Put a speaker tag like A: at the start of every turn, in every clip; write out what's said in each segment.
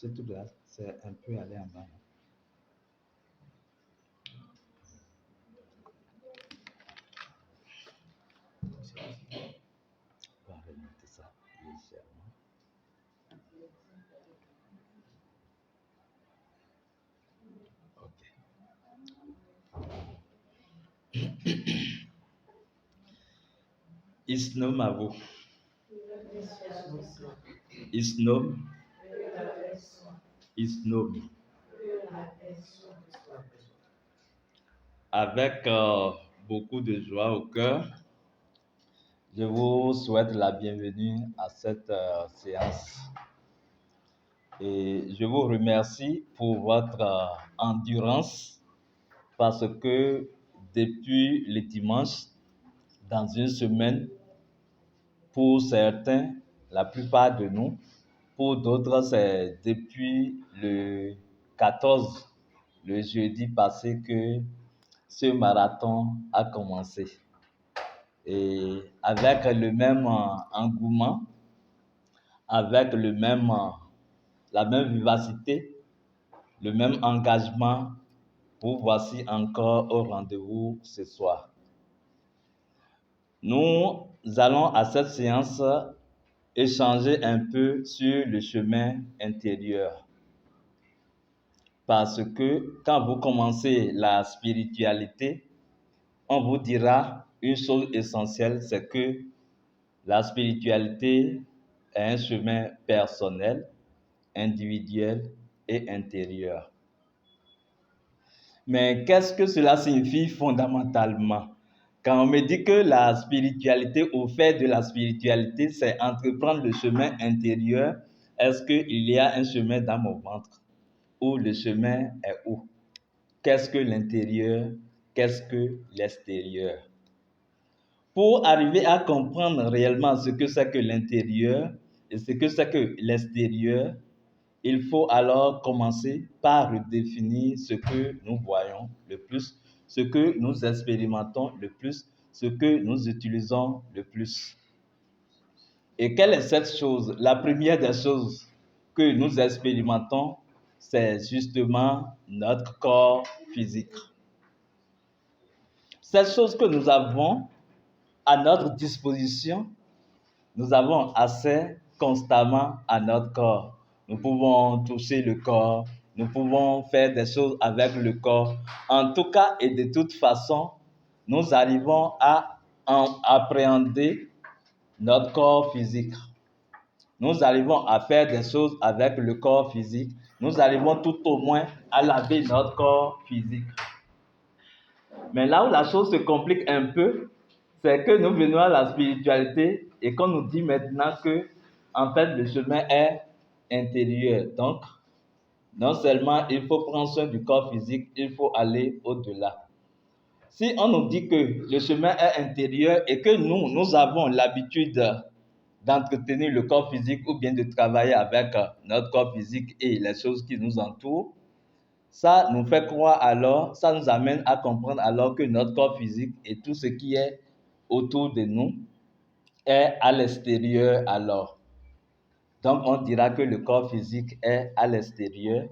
A: C'est tout là, c'est un peu aller en bas. On va remonter ça légèrement. Ok. Isnom à vous. Isnom. Isnom. Avec beaucoup de joie au cœur, je vous souhaite la bienvenue à cette séance. Et je vous remercie pour votre endurance parce que depuis le dimanche, dans une semaine, pour certains, la plupart de nous, pour d'autres, c'est depuis le 14, le jeudi passé, que ce marathon a commencé. Et avec le même engouement, avec la même vivacité, le même engagement, vous voici encore au rendez-vous ce soir. Nous allons à cette séance échanger un peu sur le chemin intérieur. Parce que quand vous commencez la spiritualité, on vous dira une chose essentielle, c'est que la spiritualité est un chemin personnel, individuel et intérieur. Mais qu'est-ce que cela signifie fondamentalement? Quand on me dit que la spiritualité, au fait de la spiritualité, c'est entreprendre le chemin intérieur, est-ce qu'il y a un chemin dans mon ventre? Ou le chemin est où? Qu'est-ce que l'intérieur? Qu'est-ce que l'extérieur? Pour arriver à comprendre réellement ce que c'est que l'intérieur et ce que c'est que l'extérieur, il faut alors commencer par redéfinir ce que nous voyons le plus, ce que nous expérimentons le plus, ce que nous utilisons le plus. Et quelle est cette chose? La première des choses que nous expérimentons, c'est justement notre corps physique. Cette chose que nous avons à notre disposition, nous avons accès constamment à notre corps. Nous pouvons toucher le corps, nous pouvons faire des choses avec le corps. En tout cas et de toute façon, nous arrivons à appréhender notre corps physique. Nous arrivons à faire des choses avec le corps physique. Nous arrivons tout au moins à laver notre corps physique. Mais là où la chose se complique un peu, c'est que nous venons à la spiritualité et qu'on nous dit maintenant que, en fait, le chemin est intérieur. Donc, non seulement il faut prendre soin du corps physique, il faut aller au-delà. Si on nous dit que le chemin est intérieur et que nous avons l'habitude d'entretenir le corps physique ou bien de travailler avec notre corps physique et les choses qui nous entourent, ça nous fait croire alors, ça nous amène à comprendre alors que notre corps physique et tout ce qui est autour de nous est à l'extérieur alors. Donc on dira que le corps physique est à l'extérieur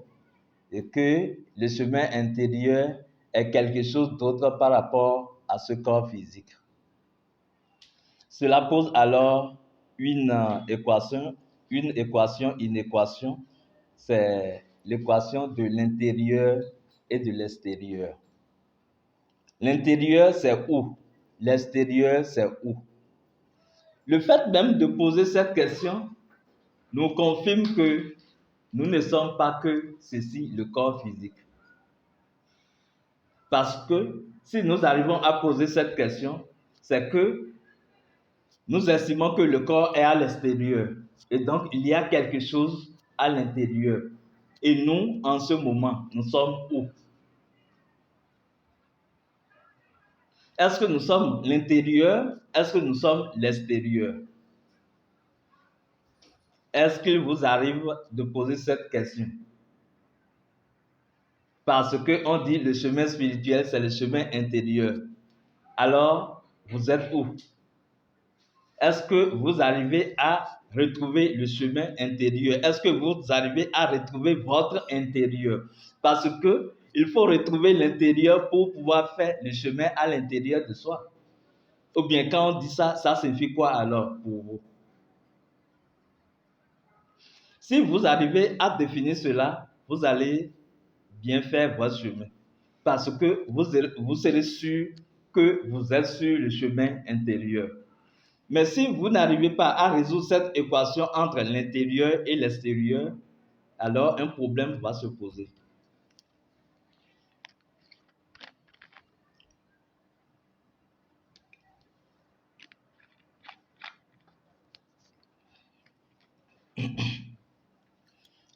A: et que le chemin intérieur est quelque chose d'autre par rapport à ce corps physique. Cela pose alors une équation, c'est l'équation de l'intérieur et de l'extérieur. L'intérieur, c'est où? L'extérieur, c'est où? Le fait même de poser cette question nous confirme que nous ne sommes pas que ceci, le corps physique. Parce que si nous arrivons à poser cette question, c'est que nous estimons que le corps est à l'extérieur. Et donc, il y a quelque chose à l'intérieur. Et nous, en ce moment, nous sommes où? Est-ce que nous sommes l'intérieur? Est-ce que nous sommes l'extérieur? Est-ce qu'il vous arrive de poser cette question? Parce qu'on dit le chemin spirituel, c'est le chemin intérieur. Alors, vous êtes où? Est-ce que vous arrivez à retrouver le chemin intérieur? Est-ce que vous arrivez à retrouver votre intérieur? Parce que il faut retrouver l'intérieur pour pouvoir faire le chemin à l'intérieur de soi. Ou bien quand on dit ça, ça signifie quoi alors pour vous? Si vous arrivez à définir cela, vous allez bien faire votre chemin. Parce que vous serez sûr que vous êtes sur le chemin intérieur. Mais si vous n'arrivez pas à résoudre cette équation entre l'intérieur et l'extérieur, alors un problème va se poser.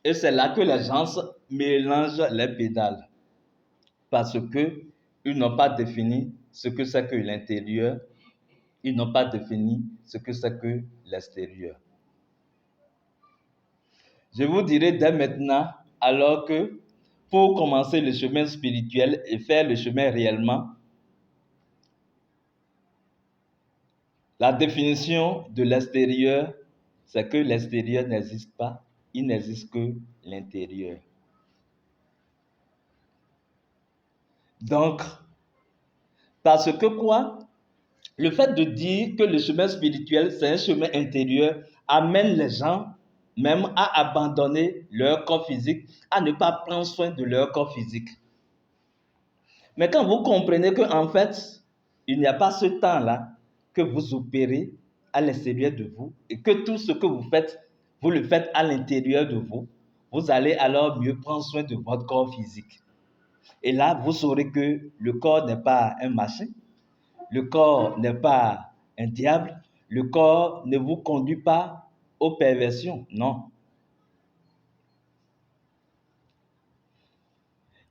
A: Et c'est là que les gens mélangent les pédales. Parce qu'ils n'ont pas défini ce que c'est que l'intérieur, ils n'ont pas défini ce que c'est que l'extérieur. Je vous dirai dès maintenant, alors que pour commencer le chemin spirituel et faire le chemin réellement, la définition de l'extérieur, c'est que l'extérieur n'existe pas, il n'existe que l'intérieur. Donc, parce que quoi? Le fait de dire que le chemin spirituel, c'est un chemin intérieur, amène les gens même à abandonner leur corps physique, à ne pas prendre soin de leur corps physique. Mais quand vous comprenez qu'en fait, il n'y a pas ce temps-là que vous opérez à l'extérieur de vous et que tout ce que vous faites, vous le faites à l'intérieur de vous, vous allez alors mieux prendre soin de votre corps physique. Et là, vous saurez que le corps n'est pas un machin, le corps n'est pas un diable, le corps ne vous conduit pas aux perversions, non.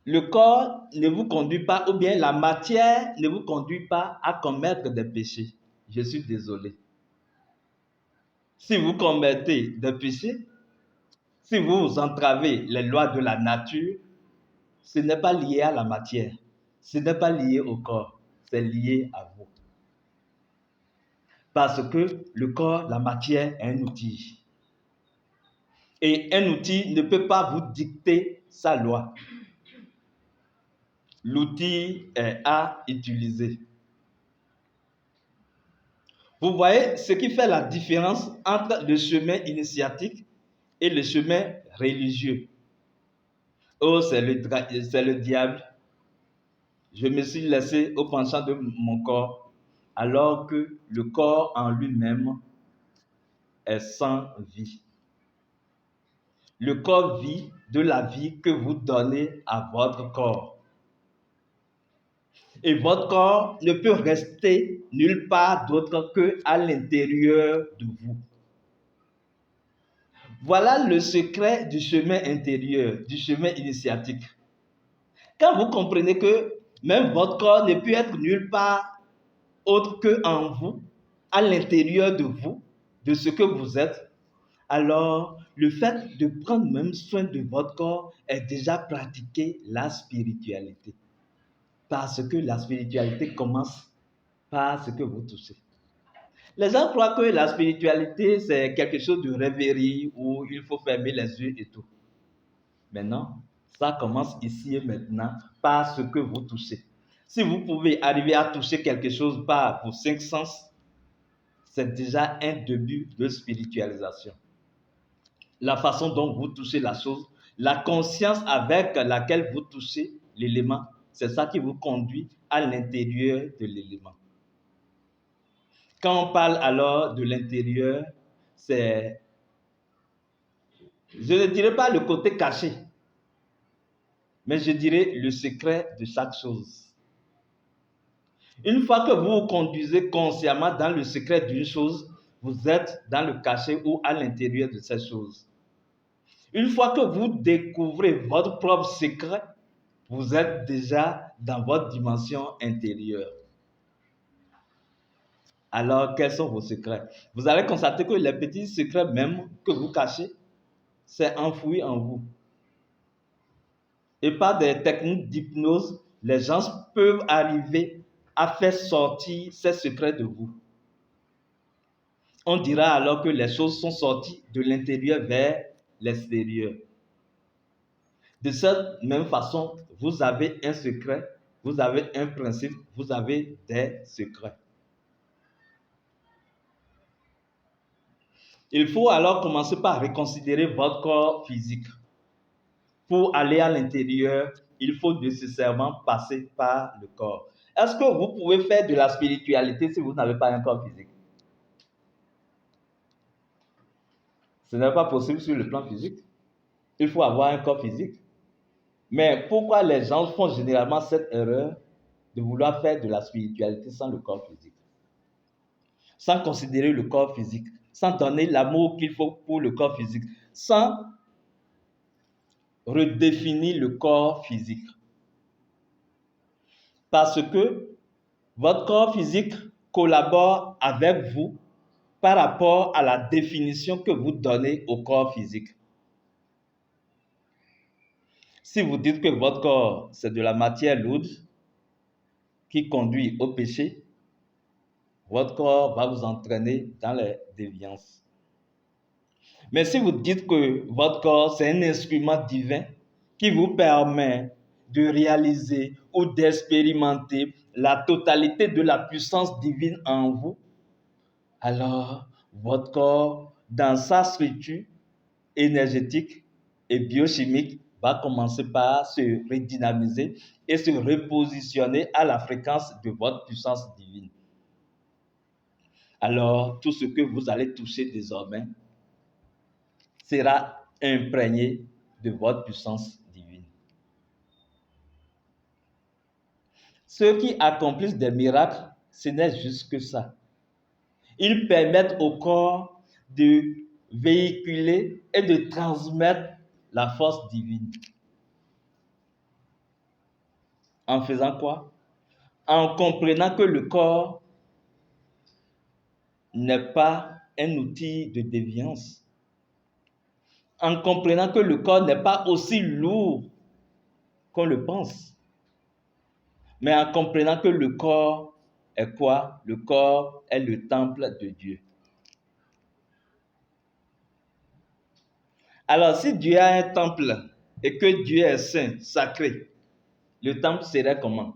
A: Le corps ne vous conduit pas, ou bien la matière ne vous conduit pas à commettre des péchés. Je suis désolé. Si vous commettez des péchés, si vous entravez les lois de la nature, ce n'est pas lié à la matière, ce n'est pas lié au corps, c'est lié à vous. Parce que le corps, la matière est un outil. Et un outil ne peut pas vous dicter sa loi. L'outil est à utiliser. Vous voyez ce qui fait la différence entre le chemin initiatique et le chemin religieux. Oh, c'est le diable. Je me suis laissé au penchant de mon corps, alors que le corps en lui-même est sans vie. Le corps vit de la vie que vous donnez à votre corps. Et votre corps ne peut rester nulle part d'autre qu'à l'intérieur de vous. Voilà le secret du chemin intérieur, du chemin initiatique. Quand vous comprenez que même votre corps ne peut être nulle part autre qu'en vous, à l'intérieur de vous, de ce que vous êtes, alors le fait de prendre même soin de votre corps est déjà pratiquer la spiritualité. Parce que la spiritualité commence par ce que vous touchez. Les gens croient que la spiritualité, c'est quelque chose de rêverie où il faut fermer les yeux et tout. Mais non, ça commence ici et maintenant par ce que vous touchez. Si vous pouvez arriver à toucher quelque chose par vos 5 sens, c'est déjà un début de spiritualisation. La façon dont vous touchez la chose, la conscience avec laquelle vous touchez l'élément, c'est ça qui vous conduit à l'intérieur de l'élément. Quand on parle alors de l'intérieur, c'est, je ne dirais pas le côté caché, mais je dirais le secret de chaque chose. Une fois que vous vous conduisez consciemment dans le secret d'une chose, vous êtes dans le cachet ou à l'intérieur de cette chose. Une fois que vous découvrez votre propre secret, vous êtes déjà dans votre dimension intérieure. Alors, quels sont vos secrets? Vous allez constater que les petits secrets même que vous cachez, c'est enfoui en vous. Et par des techniques d'hypnose, les gens peuvent arriver à faire sortir ces secrets de vous. On dira alors que les choses sont sorties de l'intérieur vers l'extérieur. De cette même façon, vous avez un secret, vous avez un principe, vous avez des secrets. Il faut alors commencer par reconsidérer votre corps physique. Pour aller à l'intérieur, il faut nécessairement passer par le corps. Est-ce que vous pouvez faire de la spiritualité si vous n'avez pas un corps physique? Ce n'est pas possible sur le plan physique. Il faut avoir un corps physique. Mais pourquoi les gens font généralement cette erreur de vouloir faire de la spiritualité sans le corps physique? Sans considérer le corps physique, sans donner l'amour qu'il faut pour le corps physique, sans redéfinir le corps physique. Parce que votre corps physique collabore avec vous par rapport à la définition que vous donnez au corps physique. Si vous dites que votre corps, c'est de la matière lourde qui conduit au péché, votre corps va vous entraîner dans les déviances. Mais si vous dites que votre corps, c'est un instrument divin qui vous permet de réaliser ou d'expérimenter la totalité de la puissance divine en vous, alors votre corps, dans sa structure énergétique et biochimique, va commencer par se redynamiser et se repositionner à la fréquence de votre puissance divine. Alors, tout ce que vous allez toucher désormais sera imprégné de votre puissance divine. Ceux qui accomplissent des miracles, ce n'est juste que ça. Ils permettent au corps de véhiculer et de transmettre la force divine. En faisant quoi? En comprenant que le corps n'est pas un outil de déviance. En comprenant que le corps n'est pas aussi lourd qu'on le pense. Mais en comprenant que le corps est quoi? Le corps est le temple de Dieu. Alors, si Dieu a un temple et que Dieu est saint, sacré, le temple serait comment?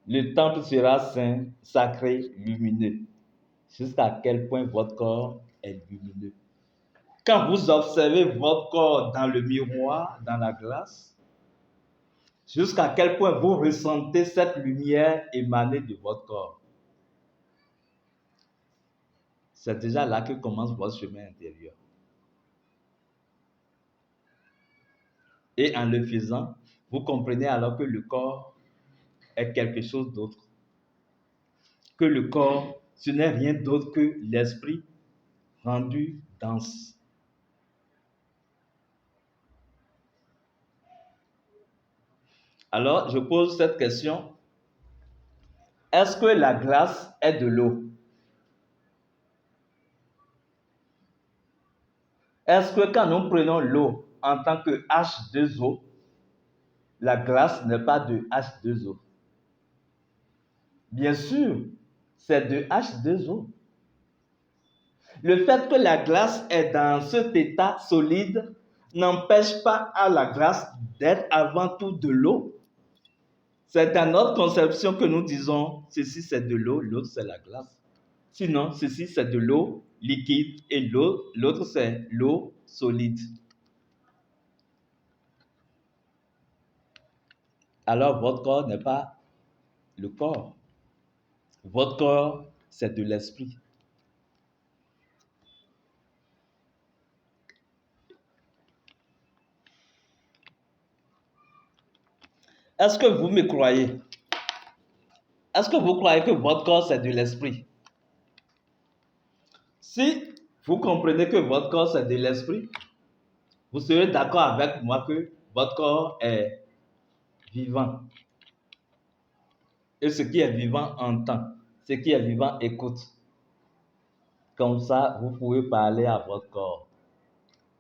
A: Le temple sera saint, sacré, lumineux. Jusqu'à quel point votre corps est lumineux. Quand vous observez votre corps dans le miroir, dans la glace, jusqu'à quel point vous ressentez cette lumière émanée de votre corps. C'est déjà là que commence votre chemin intérieur. Et en le faisant, vous comprenez alors que le corps est quelque chose d'autre. Que le corps, ce n'est rien d'autre que l'esprit rendu dense. Alors, je pose cette question. Est-ce que la glace est de l'eau? Est-ce que quand nous prenons l'eau en tant que H2O, la glace n'est pas de H2O? Bien sûr, c'est de H2O. Le fait que la glace est dans cet état solide n'empêche pas à la glace d'être avant tout de l'eau. C'est dans notre conception que nous disons, ceci c'est de l'eau, l'autre c'est la glace. Sinon, ceci c'est de l'eau liquide et l'autre c'est l'eau solide. Alors votre corps n'est pas le corps. Votre corps, c'est de l'esprit. Est-ce que vous me croyez? Est-ce que vous croyez que votre corps, c'est de l'esprit? Si vous comprenez que votre corps, c'est de l'esprit, vous serez d'accord avec moi que votre corps est vivant. Et ce qui est vivant entend. Ce qui est vivant écoute. Comme ça, vous pouvez parler à votre corps.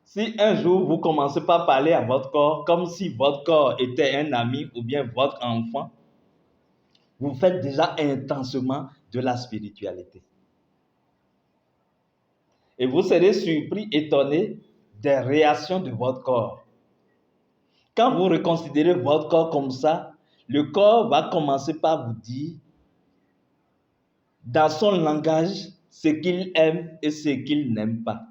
A: Si un jour vous commencez par parler à votre corps comme si votre corps était un ami ou bien votre enfant, vous faites déjà intensément de la spiritualité. Et vous serez surpris, étonné des réactions de votre corps. Quand vous reconsidérez votre corps comme ça, le corps va commencer par vous dire, dans son langage, ce qu'il aime et ce qu'il n'aime pas.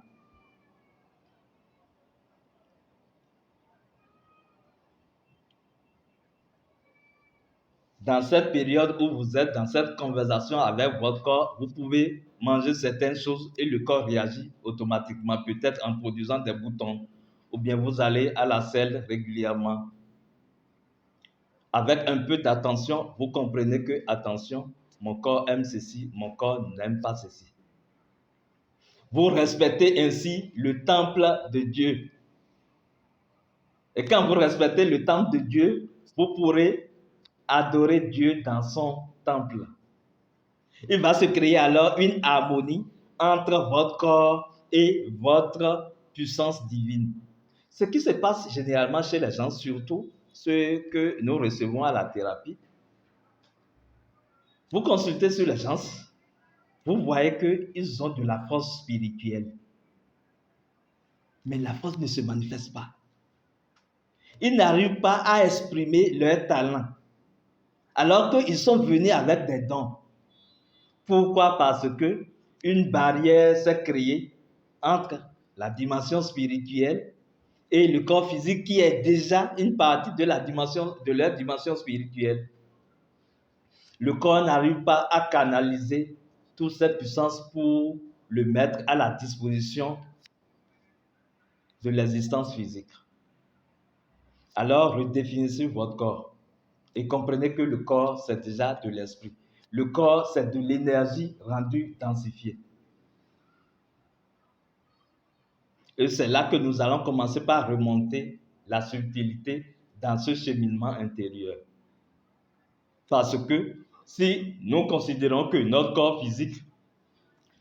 A: Dans cette période où vous êtes dans cette conversation avec votre corps, vous pouvez manger certaines choses et le corps réagit automatiquement, peut-être en produisant des boutons, ou bien vous allez à la selle régulièrement. Avec un peu d'attention, vous comprenez que, attention, mon corps aime ceci, mon corps n'aime pas ceci. Vous respectez ainsi le temple de Dieu. Et quand vous respectez le temple de Dieu, vous pourrez adorer Dieu dans son temple. Il va se créer alors une harmonie entre votre corps et votre puissance divine. Ce qui se passe généralement chez les gens, surtout ceux que nous recevons à la thérapie, vous consultez sur les gens, vous voyez qu'ils ont de la force spirituelle. Mais la force ne se manifeste pas. Ils n'arrivent pas à exprimer leur talent, alors qu'ils sont venus avec des dons. Pourquoi? Parce que une barrière s'est créée entre la dimension spirituelle et le corps physique qui est déjà une partie de leur dimension spirituelle. Le corps n'arrive pas à canaliser toute cette puissance pour le mettre à la disposition de l'existence physique. Alors redéfinissez votre corps et comprenez que le corps, c'est déjà de l'esprit. Le corps, c'est de l'énergie rendue densifiée. Et c'est là que nous allons commencer par remonter la subtilité dans ce cheminement intérieur. Parce que si nous considérons que notre corps physique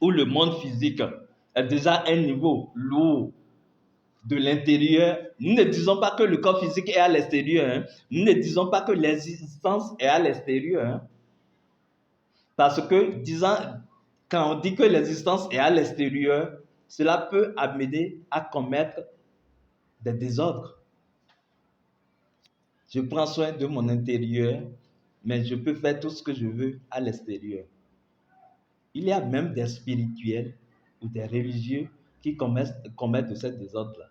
A: ou le monde physique est déjà un niveau lourd de l'intérieur, nous ne disons pas que le corps physique est à l'extérieur. Nous ne disons pas que l'existence est à l'extérieur. Parce que quand on dit que l'existence est à l'extérieur, cela peut amener à commettre des désordres. Je prends soin de mon intérieur, mais je peux faire tout ce que je veux à l'extérieur. Il y a même des spirituels ou des religieux qui commettent de ces désordres-là.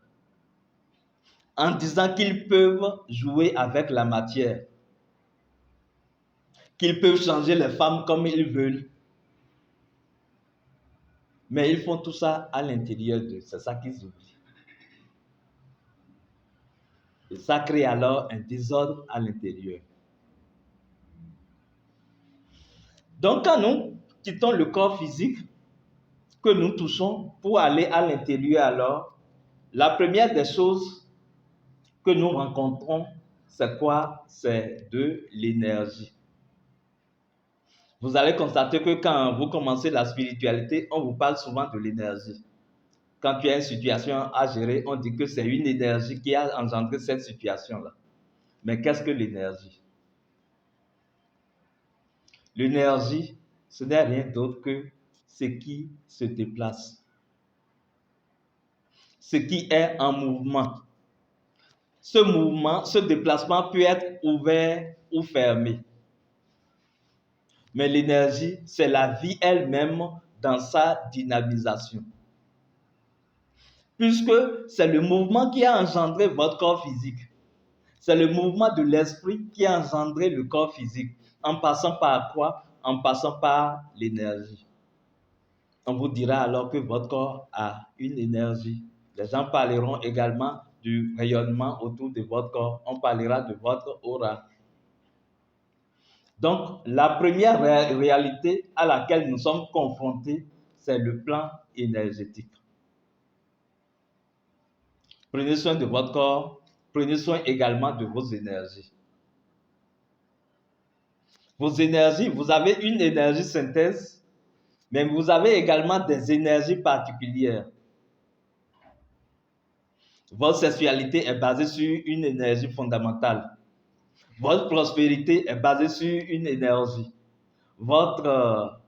A: En disant qu'ils peuvent jouer avec la matière, qu'ils peuvent changer les femmes comme ils veulent. Mais ils font tout ça à l'intérieur d'eux, c'est ça qu'ils oublient. Et ça crée alors un désordre à l'intérieur. Donc quand nous quittons le corps physique que nous touchons pour aller à l'intérieur alors, la première des choses que nous rencontrons, c'est quoi? C'est de l'énergie. Vous allez constater que quand vous commencez la spiritualité, on vous parle souvent de l'énergie. Quand tu as une situation à gérer, on dit que c'est une énergie qui a engendré cette situation-là. Mais qu'est-ce que l'énergie? L'énergie, ce n'est rien d'autre que ce qui se déplace, ce qui est en mouvement. Ce mouvement, ce déplacement peut être ouvert ou fermé. Mais l'énergie, c'est la vie elle-même dans sa dynamisation. Puisque c'est le mouvement qui a engendré votre corps physique. C'est le mouvement de l'esprit qui a engendré le corps physique. En passant par quoi? En passant par l'énergie. On vous dira alors que votre corps a une énergie. Les gens parleront également du rayonnement autour de votre corps. On parlera de votre aura. Donc, la première réalité à laquelle nous sommes confrontés, c'est le plan énergétique. Prenez soin de votre corps, prenez soin également de vos énergies. Vos énergies, vous avez une énergie synthèse, mais vous avez également des énergies particulières. Votre sexualité est basée sur une énergie fondamentale. Votre prospérité est basée sur une énergie. Votre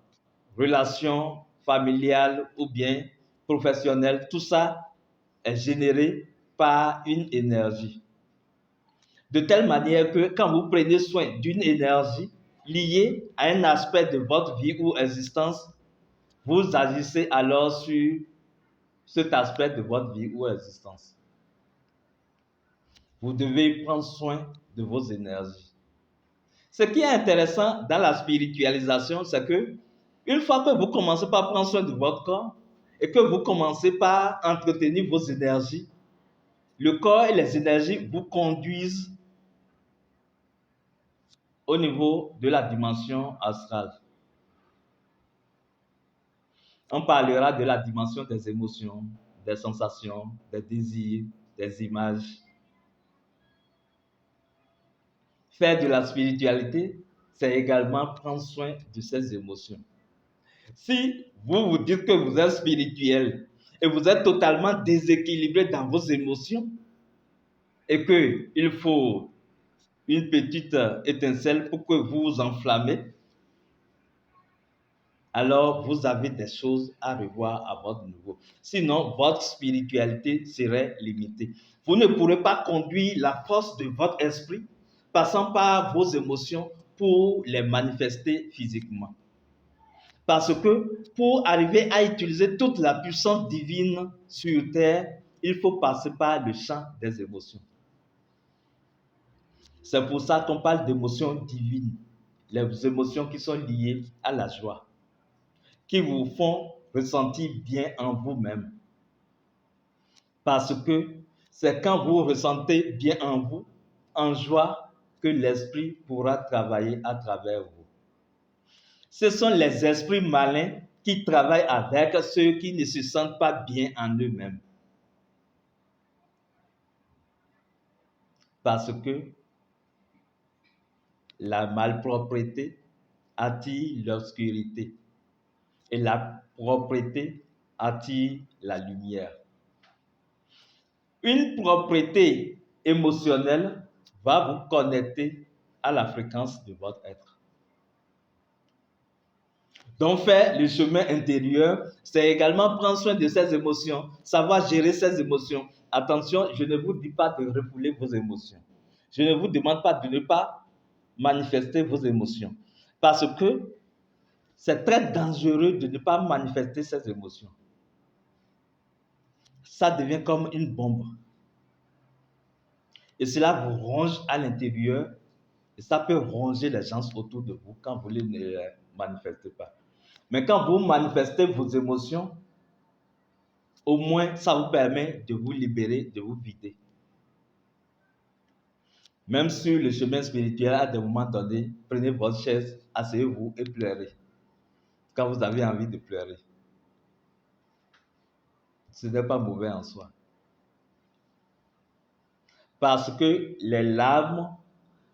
A: relation familiale ou bien professionnel, tout ça est généré par une énergie. De telle manière que quand vous prenez soin d'une énergie liée à un aspect de votre vie ou existence, vous agissez alors sur cet aspect de votre vie ou existence. Vous devez prendre soin de vos énergies. Ce qui est intéressant dans la spiritualisation, c'est que une fois que vous commencez par prendre soin de votre corps et que vous commencez par entretenir vos énergies, le corps et les énergies vous conduisent au niveau de la dimension astrale. On parlera de la dimension des émotions, des sensations, des désirs, des images. Faire de la spiritualité, c'est également prendre soin de ces émotions. Si vous vous dites que vous êtes spirituel et vous êtes totalement déséquilibré dans vos émotions et qu'il faut une petite étincelle pour que vous vous enflammez, alors vous avez des choses à revoir à votre niveau. Sinon, votre spiritualité serait limitée. Vous ne pourrez pas conduire la force de votre esprit passant par vos émotions pour les manifester physiquement. Parce que pour arriver à utiliser toute la puissance divine sur terre, il faut passer par le champ des émotions. C'est pour ça qu'on parle d'émotions divines, les émotions qui sont liées à la joie, qui vous font ressentir bien en vous-même. Parce que c'est quand vous ressentez bien en vous, en joie, que l'esprit pourra travailler à travers vous. Ce sont les esprits malins qui travaillent avec ceux qui ne se sentent pas bien en eux-mêmes. Parce que la malpropreté attire l'obscurité et la propreté attire la lumière. Une propreté émotionnelle va vous connecter à la fréquence de votre être. Donc faire le chemin intérieur, c'est également prendre soin de ses émotions, savoir gérer ses émotions. Attention, je ne vous dis pas de refouler vos émotions. Je ne vous demande pas de ne pas manifester vos émotions. Parce que c'est très dangereux de ne pas manifester ses émotions. Ça devient comme une bombe. Et cela vous ronge à l'intérieur. Et ça peut ronger les gens autour de vous quand vous ne les manifestez pas. Mais quand vous manifestez vos émotions, au moins ça vous permet de vous libérer, de vous vider. Même sur le chemin spirituel, à des moments donnés, prenez votre chaise, asseyez-vous et pleurez. Quand vous avez envie de pleurer. Ce n'est pas mauvais en soi. Parce que les larmes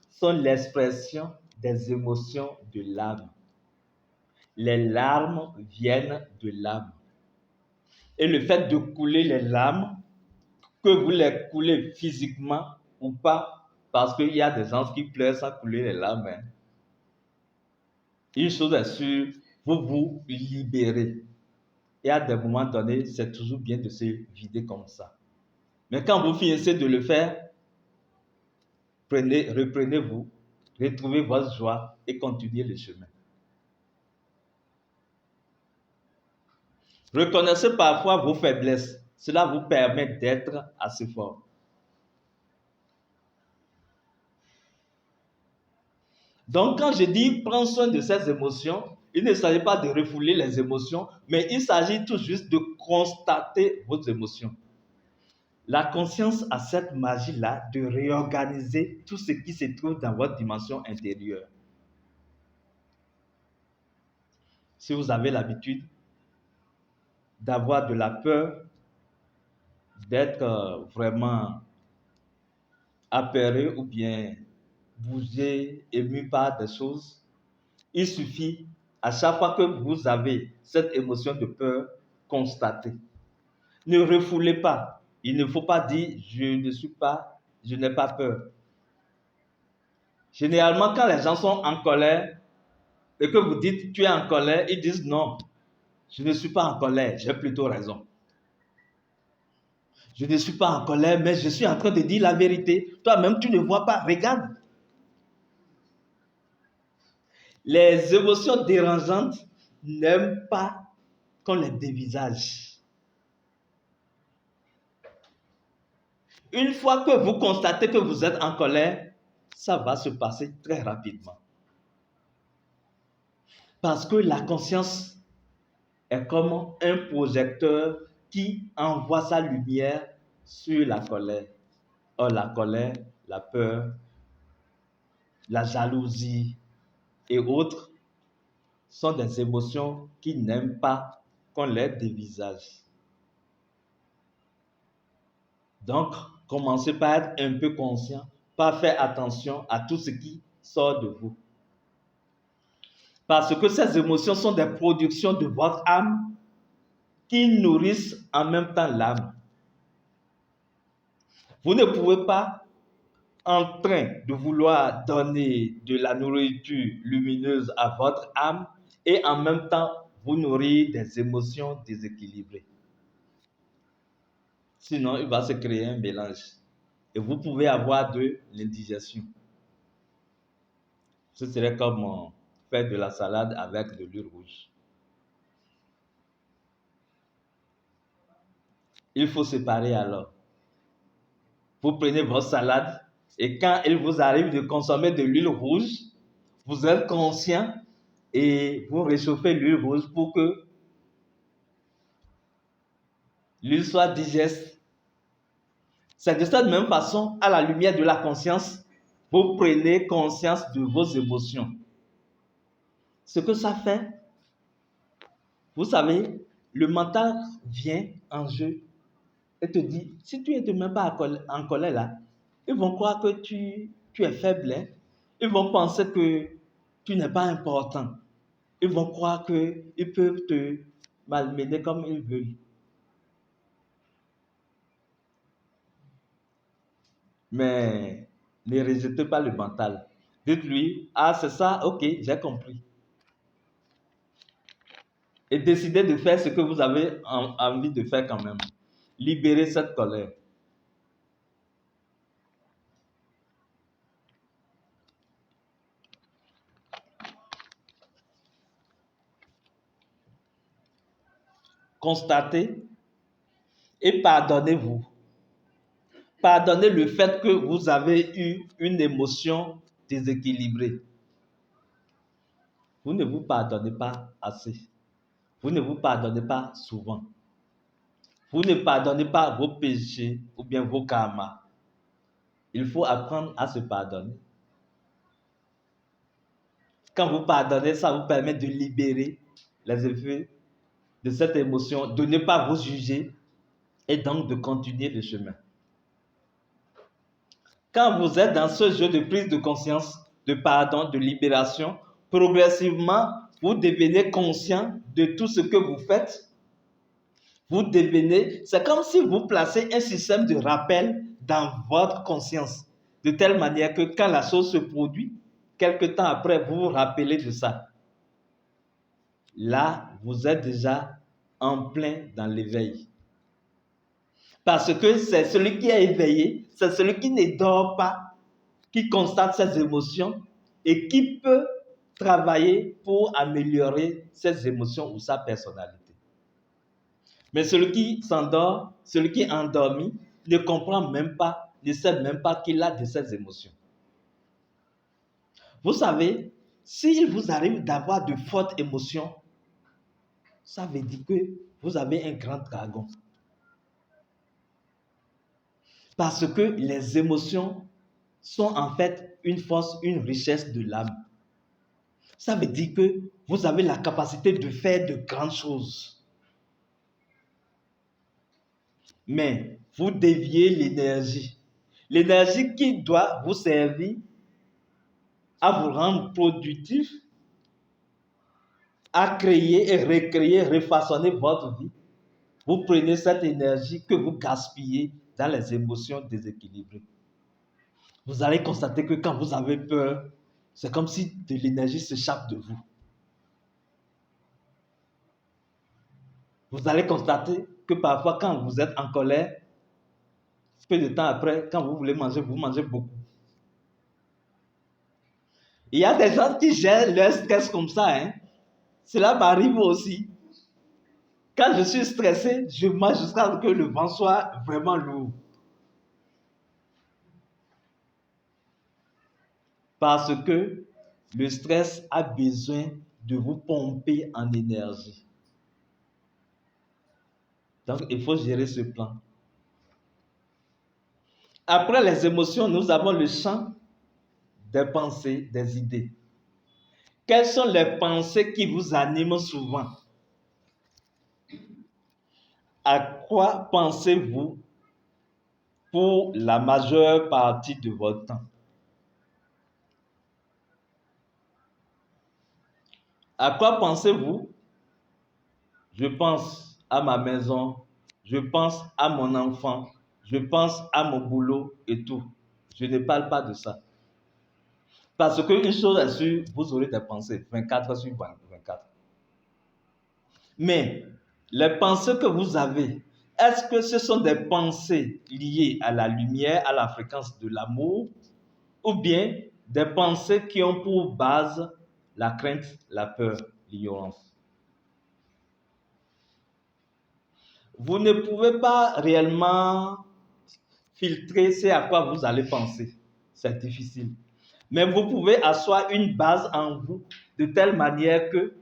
A: sont l'expression des émotions de l'âme. Les larmes viennent de l'âme. Et le fait de couler les larmes, que vous les coulez physiquement ou pas, parce qu'il y a des gens qui pleurent sans couler les larmes. Une chose est sûre, vous vous libérez. Et à des moments donnés, c'est toujours bien de se vider comme ça. Mais quand vous finissez de le faire, reprenez-vous, retrouvez votre joie et continuez le chemin. Reconnaissez parfois vos faiblesses. Cela vous permet d'être assez fort. Donc, quand je dis prendre soin de ces émotions, il ne s'agit pas de refouler les émotions, mais il s'agit tout juste de constater vos émotions. La conscience a cette magie-là de réorganiser tout ce qui se trouve dans votre dimension intérieure. Si vous avez l'habitude d'avoir de la peur, d'être vraiment apeuré ou bien bougé, ému par des choses, il suffit à chaque fois que vous avez cette émotion de peur, constater. Ne refoulez pas. Il ne faut pas dire je n'ai pas peur. Généralement, quand les gens sont en colère et que vous dites tu es en colère, ils disent non, je ne suis pas en colère, j'ai plutôt raison. Je ne suis pas en colère, mais je suis en train de dire la vérité. Toi-même, tu ne vois pas. Regarde. Les émotions dérangeantes n'aiment pas qu'on les dévisage. Une fois que vous constatez que vous êtes en colère, ça va se passer très rapidement. Parce que la conscience est comme un projecteur qui envoie sa lumière sur la colère. Or, la colère, la peur, la jalousie et autres sont des émotions qui n'aiment pas qu'on les dévisage. Donc, commencez par être un peu conscient, par faire attention à tout ce qui sort de vous. Parce que ces émotions sont des productions de votre âme qui nourrissent en même temps l'âme. Vous ne pouvez pas, en train de vouloir donner de la nourriture lumineuse à votre âme et en même temps vous nourrir des émotions déséquilibrées. Sinon, il va se créer un mélange. Et vous pouvez avoir de l'indigestion. Ce serait comme faire de la salade avec de l'huile rouge. Il faut séparer alors. Vous prenez votre salade et quand il vous arrive de consommer de l'huile rouge, vous êtes conscient et vous réchauffez l'huile rouge pour que l'huile soit digeste. C'est de cette même façon, à la lumière de la conscience, vous prenez conscience de vos émotions. Ce que ça fait, vous savez, le mental vient en jeu et te dit, si tu n'es même pas en colère là, ils vont croire que tu es faible. Hein? Ils vont penser que tu n'es pas important. Ils vont croire qu'ils peuvent te malmener comme ils veulent. Mais ne rejetez pas le mental. Dites-lui, ah c'est ça, ok, j'ai compris. Et décidez de faire ce que vous avez envie de faire quand même. Libérez cette colère. Constatez et pardonnez-vous. Pardonnez le fait que vous avez eu une émotion déséquilibrée. Vous ne vous pardonnez pas assez. Vous ne vous pardonnez pas souvent. Vous ne pardonnez pas vos péchés ou bien vos karmas. Il faut apprendre à se pardonner. Quand vous pardonnez, ça vous permet de libérer les effets de cette émotion, de ne pas vous juger et donc de continuer le chemin. Quand vous êtes dans ce jeu de prise de conscience, de pardon, de libération, progressivement, vous devenez conscient de tout ce que vous faites. Vous devenez, c'est comme si vous placez un système de rappel dans votre conscience, de telle manière que quand la chose se produit, quelque temps après, vous vous rappelez de ça. Là, vous êtes déjà en plein dans l'éveil. Parce que c'est celui qui est éveillé, c'est celui qui ne dort pas, qui constate ses émotions et qui peut travailler pour améliorer ses émotions ou sa personnalité. Mais celui qui s'endort, celui qui est endormi, ne comprend même pas, ne sait même pas qu'il a de ces émotions. Vous savez, s'il vous arrive d'avoir de fortes émotions, ça veut dire que vous avez un grand dragon. Parce que les émotions sont en fait une force, une richesse de l'âme. Ça veut dire que vous avez la capacité de faire de grandes choses. Mais vous déviez l'énergie. L'énergie qui doit vous servir à vous rendre productif, à créer et recréer, refaçonner votre vie. Vous prenez cette énergie que vous gaspillez dans les émotions déséquilibrées. Vous allez constater que quand vous avez peur, c'est comme si de l'énergie s'échappe de vous. Vous allez constater que parfois quand vous êtes en colère, peu de temps après, quand vous voulez manger, vous mangez beaucoup. Il y a des gens qui gèrent leur stress comme ça. Hein. Cela m'arrive aussi. Quand je suis stressé, je mange jusqu'à ce que le vent soit vraiment lourd. Parce que le stress a besoin de vous pomper en énergie. Donc, il faut gérer ce plan. Après les émotions, nous avons le champ des pensées, des idées. Quelles sont les pensées qui vous animent souvent? À quoi pensez-vous pour la majeure partie de votre temps? À quoi pensez-vous? Je pense à ma maison, je pense à mon enfant, je pense à mon boulot et tout. Je ne parle pas de ça. Parce qu'une chose est sûre, vous aurez des pensées 24 sur 24. Mais les pensées que vous avez, est-ce que ce sont des pensées liées à la lumière, à la fréquence de l'amour, ou bien des pensées qui ont pour base la crainte, la peur, l'ignorance? Vous ne pouvez pas réellement filtrer ce à quoi vous allez penser. C'est difficile. Mais vous pouvez asseoir une base en vous de telle manière que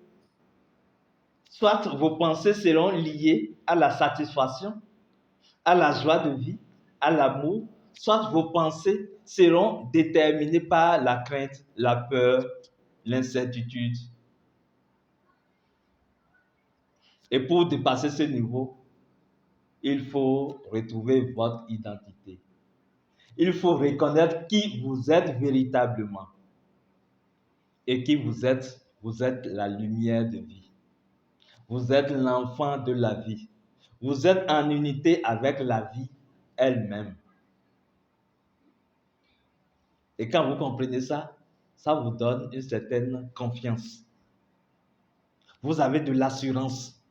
A: soit vos pensées seront liées à la satisfaction, à la joie de vie, à l'amour, soit vos pensées seront déterminées par la crainte, la peur, l'incertitude. Et pour dépasser ce niveau, il faut retrouver votre identité. Il faut reconnaître qui vous êtes véritablement et qui vous êtes. Vous êtes la lumière de vie. Vous êtes l'enfant de la vie. Vous êtes en unité avec la vie elle-même. Et quand vous comprenez ça, ça vous donne une certaine confiance. Vous avez de l'assurance.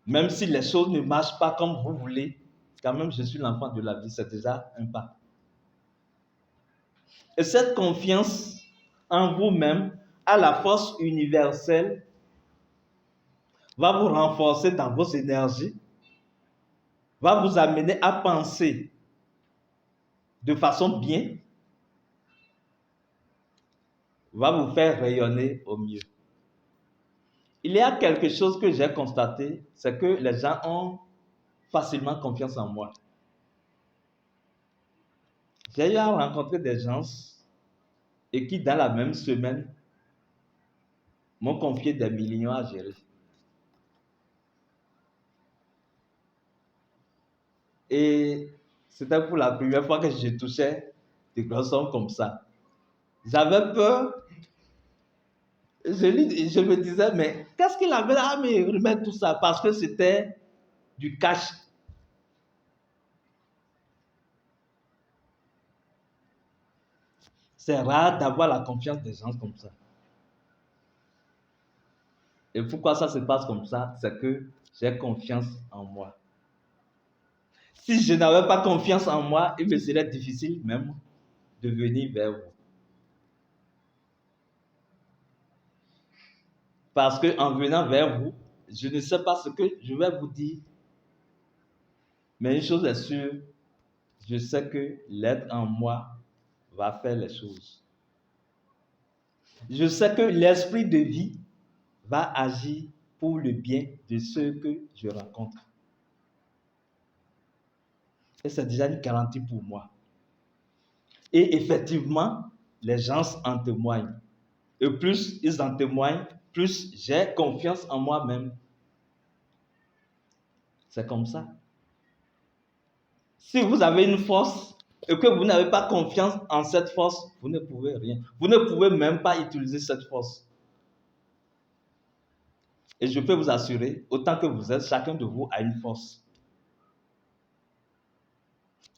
A: Même si les choses ne marchent pas comme vous voulez, quand même, je suis l'enfant de la vie, c'est déjà un pas. Et cette confiance en vous-même, à la force universelle, va vous renforcer dans vos énergies, va vous amener à penser de façon bien, va vous faire rayonner au mieux. Il y a quelque chose que j'ai constaté, c'est que les gens ont facilement confiance en moi. J'ai eu à rencontrer des gens et qui, dans la même semaine, m'ont confié des millions à gérer. Et c'était pour la première fois que je touchais des grosses sommes comme ça. J'avais peur. Je me disais, mais qu'est-ce qu'il avait à me remettre tout ça? Parce que c'était du cash. C'est rare d'avoir la confiance des gens comme ça. Et pourquoi ça se passe comme ça? C'est que j'ai confiance en moi. Si je n'avais pas confiance en moi, il me serait difficile même de venir vers vous. Parce qu'en venant vers vous, je ne sais pas ce que je vais vous dire. Mais une chose est sûre, je sais que l'être en moi va faire les choses. Je sais que l'esprit de vie va agir pour le bien de ceux que je rencontre. Et c'est déjà une garantie pour moi. Et effectivement, les gens en témoignent. Et plus ils en témoignent, plus j'ai confiance en moi-même. C'est comme ça. Si vous avez une force et que vous n'avez pas confiance en cette force, vous ne pouvez rien. Vous ne pouvez même pas utiliser cette force. Et je peux vous assurer, autant que vous êtes, chacun de vous a une force.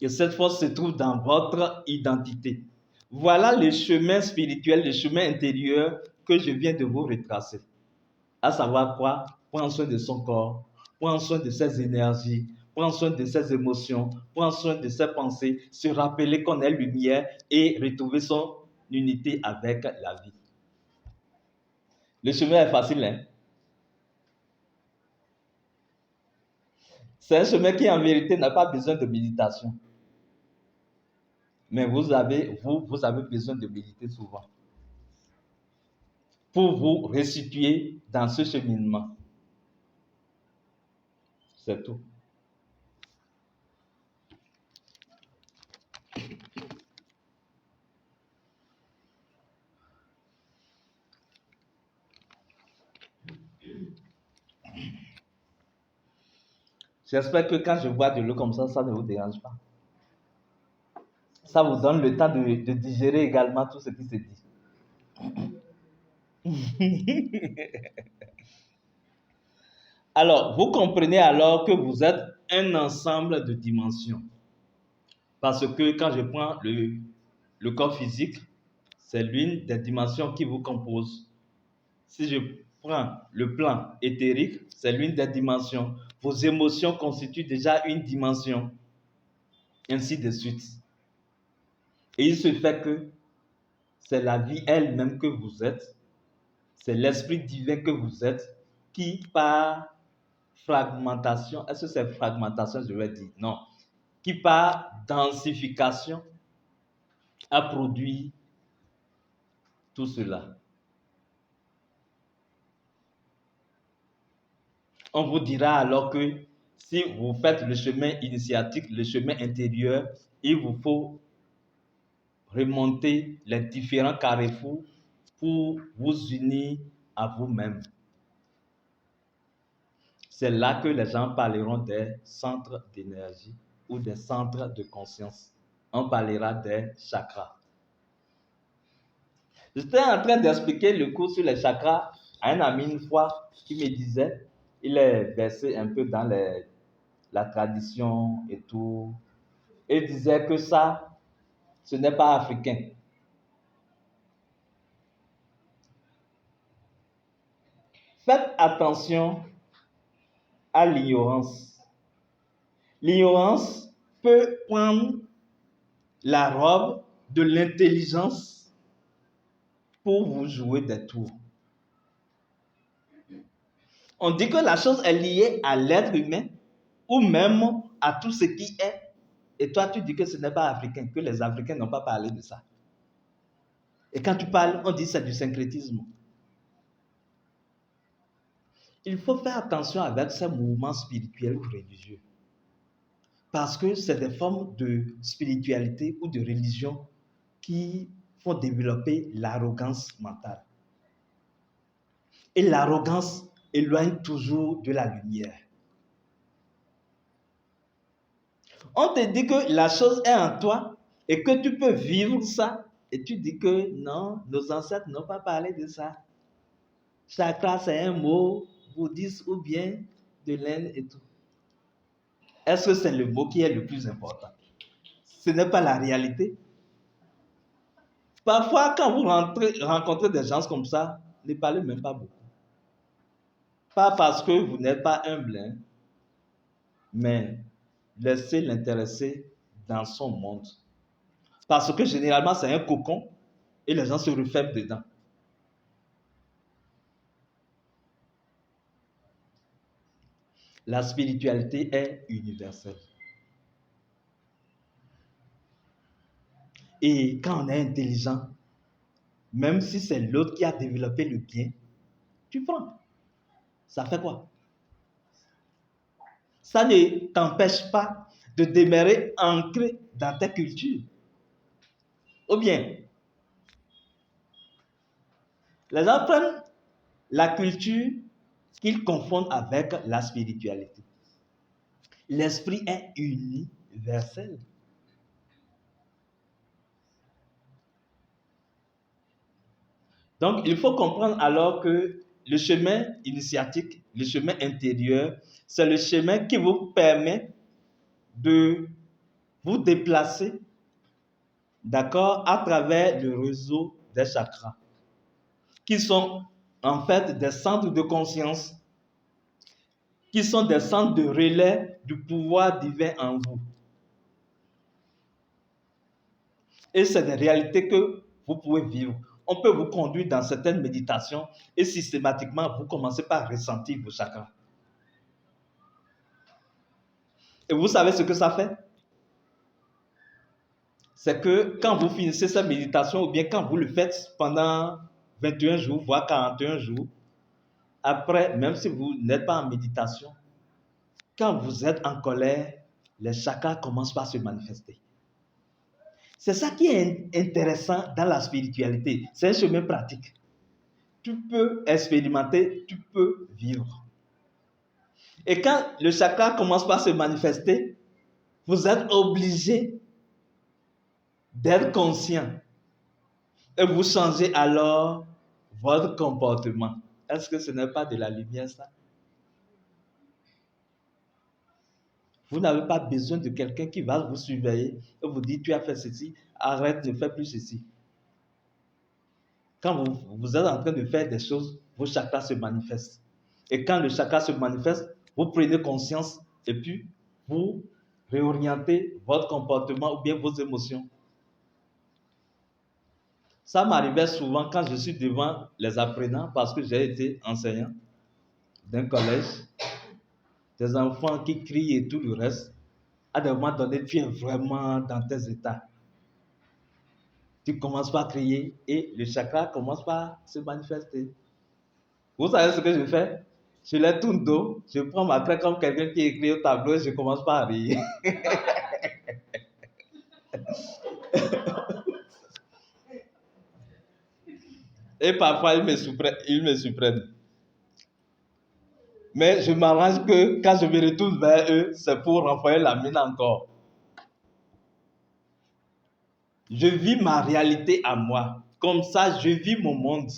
A: Et cette force se trouve dans votre identité. Voilà le chemin spirituel, le chemin intérieur que je viens de vous retracer. À savoir quoi? Prendre soin de son corps, prendre soin de ses énergies, prendre soin de ses émotions, prendre soin de ses pensées, se rappeler qu'on est lumière et retrouver son unité avec la vie. Le chemin est facile, hein? C'est un chemin qui, en vérité, n'a pas besoin de méditation. Mais vous avez besoin de méditer souvent pour vous resituer dans ce cheminement. C'est tout. J'espère que quand je bois de l'eau comme ça ne vous dérange pas. Ça vous donne le temps de digérer également tout ce qui se dit. Alors, vous comprenez alors que vous êtes un ensemble de dimensions. Parce que quand je prends le corps physique, c'est l'une des dimensions qui vous compose. Si je prends le plan éthérique, c'est l'une des dimensions. Vos émotions constituent déjà une dimension. Ainsi de suite. Et il se fait que c'est la vie elle-même que vous êtes, c'est l'esprit divin que vous êtes, qui par fragmentation, est-ce que c'est fragmentation, je vais dire, non, qui par densification a produit tout cela. On vous dira alors que si vous faites le chemin initiatique, le chemin intérieur, il vous faut remonter les différents carrefours pour vous unir à vous-même. C'est là que les gens parleront des centres d'énergie ou des centres de conscience. On parlera des chakras. J'étais en train d'expliquer le cours sur les chakras à un ami une fois qui me disait, il est versé un peu dans la tradition et tout, et il disait que ça, ce n'est pas africain. Faites attention à l'ignorance. L'ignorance peut prendre la robe de l'intelligence pour vous jouer des tours. On dit que la chose est liée à l'être humain ou même à tout ce qui est. Et toi, tu dis que ce n'est pas africain, que les Africains n'ont pas parlé de ça. Et quand tu parles, on dit que c'est du syncrétisme. Il faut faire attention avec ces mouvements spirituels ou religieux. Parce que c'est des formes de spiritualité ou de religion qui font développer l'arrogance mentale. Et l'arrogance éloigne toujours de la lumière. On te dit que la chose est en toi et que tu peux vivre ça. Et tu dis que non, nos ancêtres n'ont pas parlé de ça. Chakra, c'est un mot bouddhiste ou bien de l'Inde et tout. Est-ce que c'est le mot qui est le plus important? Ce n'est pas la réalité. Parfois, quand vous rencontrez des gens comme ça, ne parlez même pas beaucoup. Pas parce que vous n'êtes pas humble, hein, mais laissez l'intéresser dans son monde. Parce que généralement, c'est un cocon et les gens se referment dedans. La spiritualité est universelle. Et quand on est intelligent, même si c'est l'autre qui a développé le bien, tu prends. Ça fait quoi? Ça ne t'empêche pas de demeurer ancré dans ta culture. Ou bien, les gens prennent la culture qu'ils confondent avec la spiritualité. L'esprit est universel. Donc, il faut comprendre alors que le chemin initiatique, le chemin intérieur, c'est le chemin qui vous permet de vous déplacer, d'accord, à travers le réseau des chakras, qui sont en fait des centres de conscience qui sont des centres de relais du pouvoir divin en vous. Et c'est des réalités que vous pouvez vivre. On peut vous conduire dans certaines méditations et systématiquement, vous commencez par ressentir vos chakras. Et vous savez ce que ça fait? C'est que quand vous finissez cette méditation ou bien quand vous le faites pendant 21 jours, voire 41 jours, après, même si vous n'êtes pas en méditation, quand vous êtes en colère, les chakras commencent par se manifester. C'est ça qui est intéressant dans la spiritualité. C'est un chemin pratique. Tu peux expérimenter, tu peux vivre. Et quand le chakra commence par se manifester, vous êtes obligé d'être conscient. Et vous changez alors votre comportement. Est-ce que ce n'est pas de la lumière, ça? Vous n'avez pas besoin de quelqu'un qui va vous surveiller et vous dire, tu as fait ceci, arrête, ne fais plus ceci. Quand vous êtes en train de faire des choses, vos chakras se manifestent. Et quand le chakra se manifeste, vous prenez conscience et puis vous réorientez votre comportement ou bien vos émotions. Ça m'arrivait souvent quand je suis devant les apprenants parce que j'ai été enseignant d'un collège, des enfants qui crient et tout le reste. À un moment donné, tu es vraiment dans tes états. Tu commences par crier et le chakra commence par se manifester. Vous savez ce que je fais? Je les tourne dos, je prends ma craie comme quelqu'un qui écrit au tableau et je commence par rire. Et parfois, ils me surprennent. Mais je m'arrange que quand je me retourne vers eux, c'est pour renvoyer la mine encore. Je vis ma réalité à moi. Comme ça, je vis mon monde.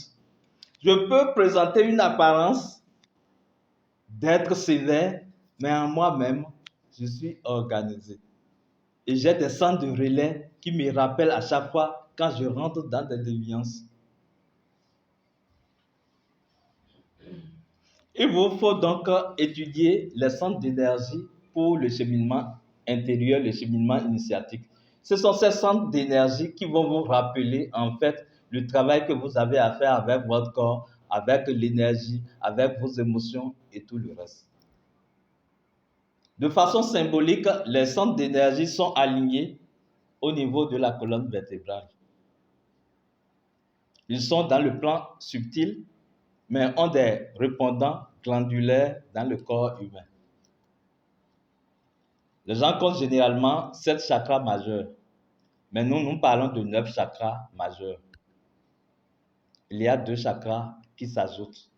A: Je peux présenter une apparence d'être sévère, mais en moi-même, je suis organisé. Et j'ai des centres de relais qui me rappellent à chaque fois quand je rentre dans des déviances. Il vous faut donc étudier les centres d'énergie pour le cheminement intérieur, le cheminement initiatique. Ce sont ces centres d'énergie qui vont vous rappeler en fait le travail que vous avez à faire avec votre corps, avec l'énergie, avec vos émotions et tout le reste. De façon symbolique, les centres d'énergie sont alignés au niveau de la colonne vertébrale. Ils sont dans le plan subtil, mais ont des répondants glandulaires dans le corps humain. Les gens comptent généralement 7 chakras majeurs, mais nous parlons de 9 chakras majeurs. Il y a 2 chakras qui s'ajoutent.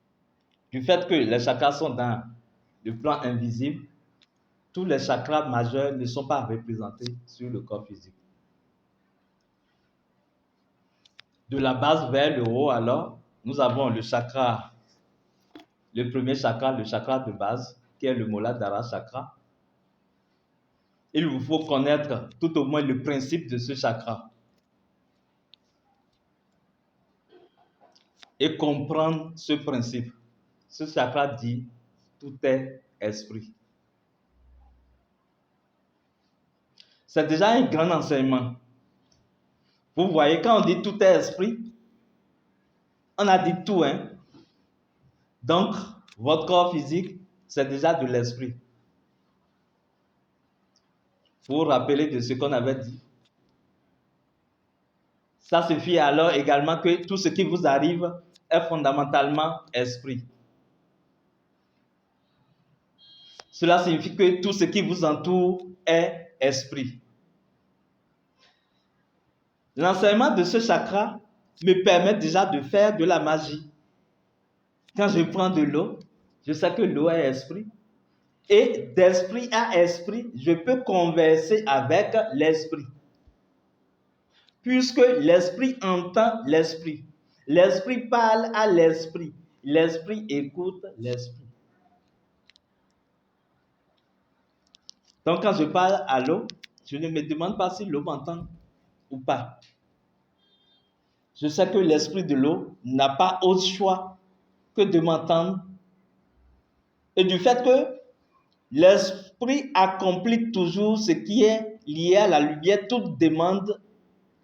A: Du fait que les chakras sont dans le plan invisible, tous les chakras majeurs ne sont pas représentés sur le corps physique. De la base vers le haut, alors, nous avons le premier chakra, le chakra de base, qui est le Muladhara chakra. Il vous faut connaître tout au moins le principe de ce chakra et comprendre ce principe. Ce chakra dit tout est esprit. C'est déjà un grand enseignement. Vous voyez, quand on dit tout est esprit, on a dit tout, hein? Donc, votre corps physique, c'est déjà de l'esprit. Vous vous rappelez de ce qu'on avait dit? Ça suffit alors également que tout ce qui vous arrive est fondamentalement esprit. Cela signifie que tout ce qui vous entoure est esprit. L'enseignement de ce chakra me permet déjà de faire de la magie. Quand je prends de l'eau, je sais que l'eau est esprit. Et d'esprit à esprit, je peux converser avec l'esprit. Puisque l'esprit entend l'esprit. L'esprit parle à l'esprit. L'esprit écoute l'esprit. Donc quand je parle à l'eau, je ne me demande pas si l'eau m'entend ou pas. Je sais que l'esprit de l'eau n'a pas autre choix que de m'entendre. Et du fait que L'esprit accomplit toujours ce qui est lié à la lumière, toute demande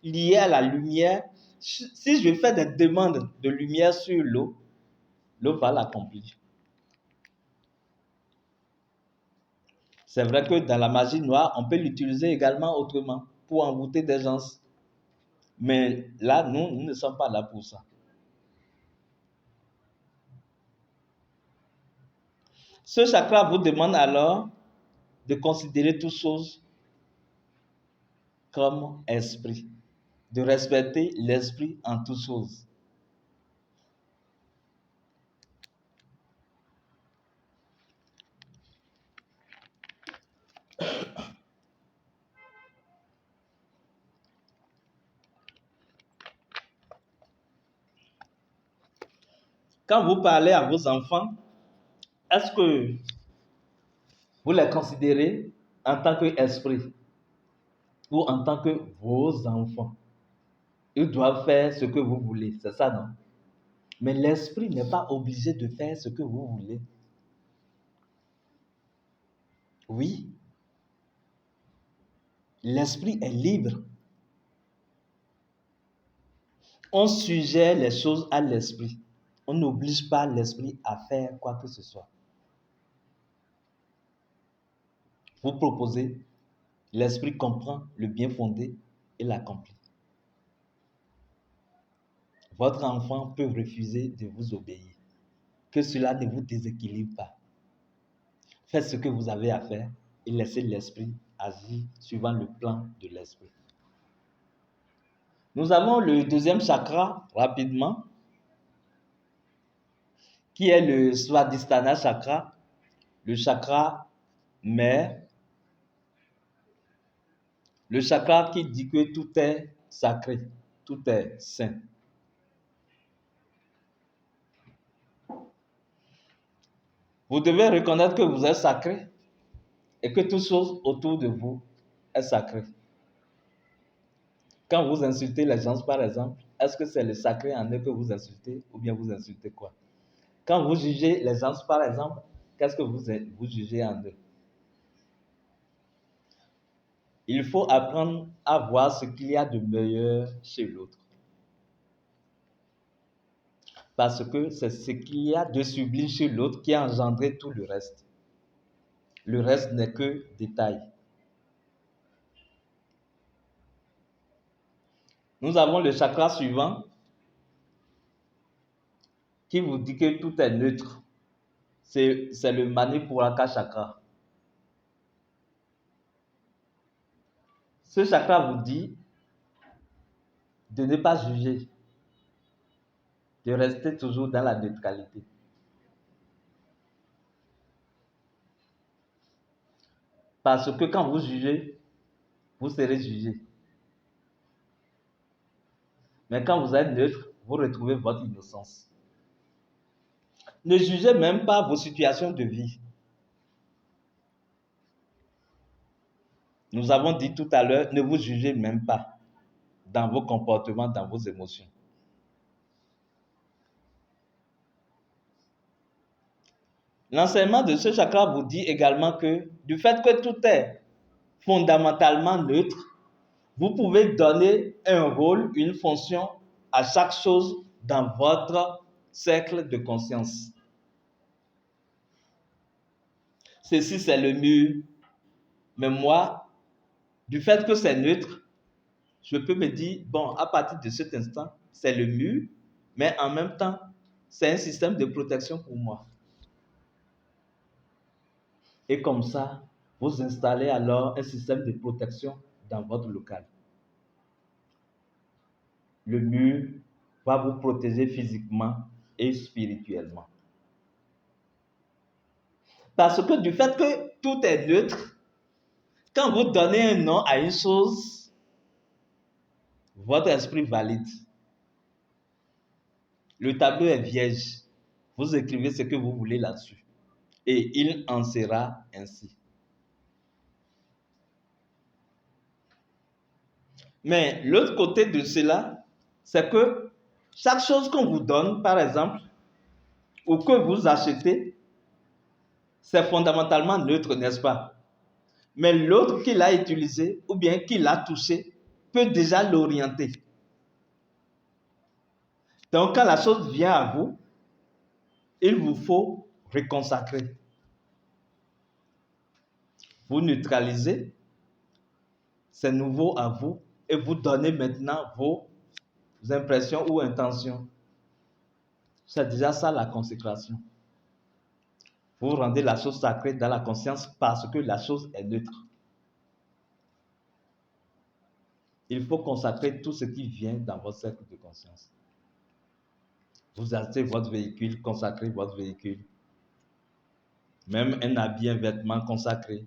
A: liée à la lumière. Si je fais des demandes de lumière sur l'eau, l'eau va l'accomplir. C'est vrai que dans la magie noire, on peut l'utiliser également autrement pour envoûter des gens. Mais là, nous ne sommes pas là pour ça. Ce chakra vous demande alors de considérer toutes choses comme esprit, de respecter l'esprit en toutes choses. Quand vous parlez à vos enfants, est-ce que vous les considérez en tant qu'esprit ou en tant que vos enfants? Ils doivent faire ce que vous voulez, c'est ça, non? Mais l'esprit n'est pas obligé de faire ce que vous voulez. Oui, l'esprit est libre. On suggère les choses à l'esprit. On n'oblige pas l'esprit à faire quoi que ce soit. Vous proposez, l'esprit comprend le bien fondé et l'accomplit. Votre enfant peut refuser de vous obéir. Que cela ne vous déséquilibre pas. Faites ce que vous avez à faire et laissez l'esprit agir suivant le plan de l'esprit. Nous avons le deuxième chakra, rapidement, qui est le Swadhisthana chakra, le chakra mère, le chakra qui dit que tout est sacré, tout est saint. Vous devez reconnaître que vous êtes sacré et que toute chose autour de vous est sacrée. Quand vous insultez les gens, par exemple, est-ce que c'est le sacré en eux que vous insultez ou bien vous insultez quoi? Quand vous jugez les gens, par exemple, qu'est-ce que vous jugez en eux? Il faut apprendre à voir ce qu'il y a de meilleur chez l'autre. Parce que c'est ce qu'il y a de sublime chez l'autre qui a engendré tout le reste. Le reste n'est que détail. Nous avons le chakra suivant qui vous dit que tout est neutre. C'est le Manipuraka chakra. Ce chakra vous dit de ne pas juger, de rester toujours dans la neutralité. Parce que quand vous jugez, vous serez jugé. Mais quand vous êtes neutre, vous retrouvez votre innocence. Ne jugez même pas vos situations de vie. Nous avons dit tout à l'heure, ne vous jugez même pas dans vos comportements, dans vos émotions. L'enseignement de ce chakra vous dit également que du fait que tout est fondamentalement neutre, vous pouvez donner un rôle, une fonction à chaque chose dans votre cercle de conscience. Ceci, c'est le mur. Mais moi, du fait que c'est neutre, je peux me dire, bon, à partir de cet instant, c'est le mur, mais en même temps, c'est un système de protection pour moi. Et comme ça, vous installez alors un système de protection dans votre local. Le mur va vous protéger physiquement et spirituellement. Parce que du fait que tout est neutre, quand vous donnez un nom à une chose, votre esprit valide. Le tableau est vierge. Vous écrivez ce que vous voulez là-dessus. Et il en sera ainsi. Mais l'autre côté de cela, c'est que chaque chose qu'on vous donne, par exemple, ou que vous achetez, c'est fondamentalement neutre, n'est-ce pas? Mais l'autre qui l'a utilisé ou bien qui l'a touché peut déjà l'orienter. Donc, quand la chose vient à vous, il vous faut reconsacrer. Vous neutralisez, c'est nouveau à vous, et vous donnez maintenant vos impressions ou intentions. C'est déjà ça la consécration. Vous rendez la chose sacrée dans la conscience parce que la chose est neutre. Il faut consacrer tout ce qui vient dans votre cercle de conscience. Vous achetez votre véhicule, consacrez votre véhicule. Même un habit, un vêtement consacré.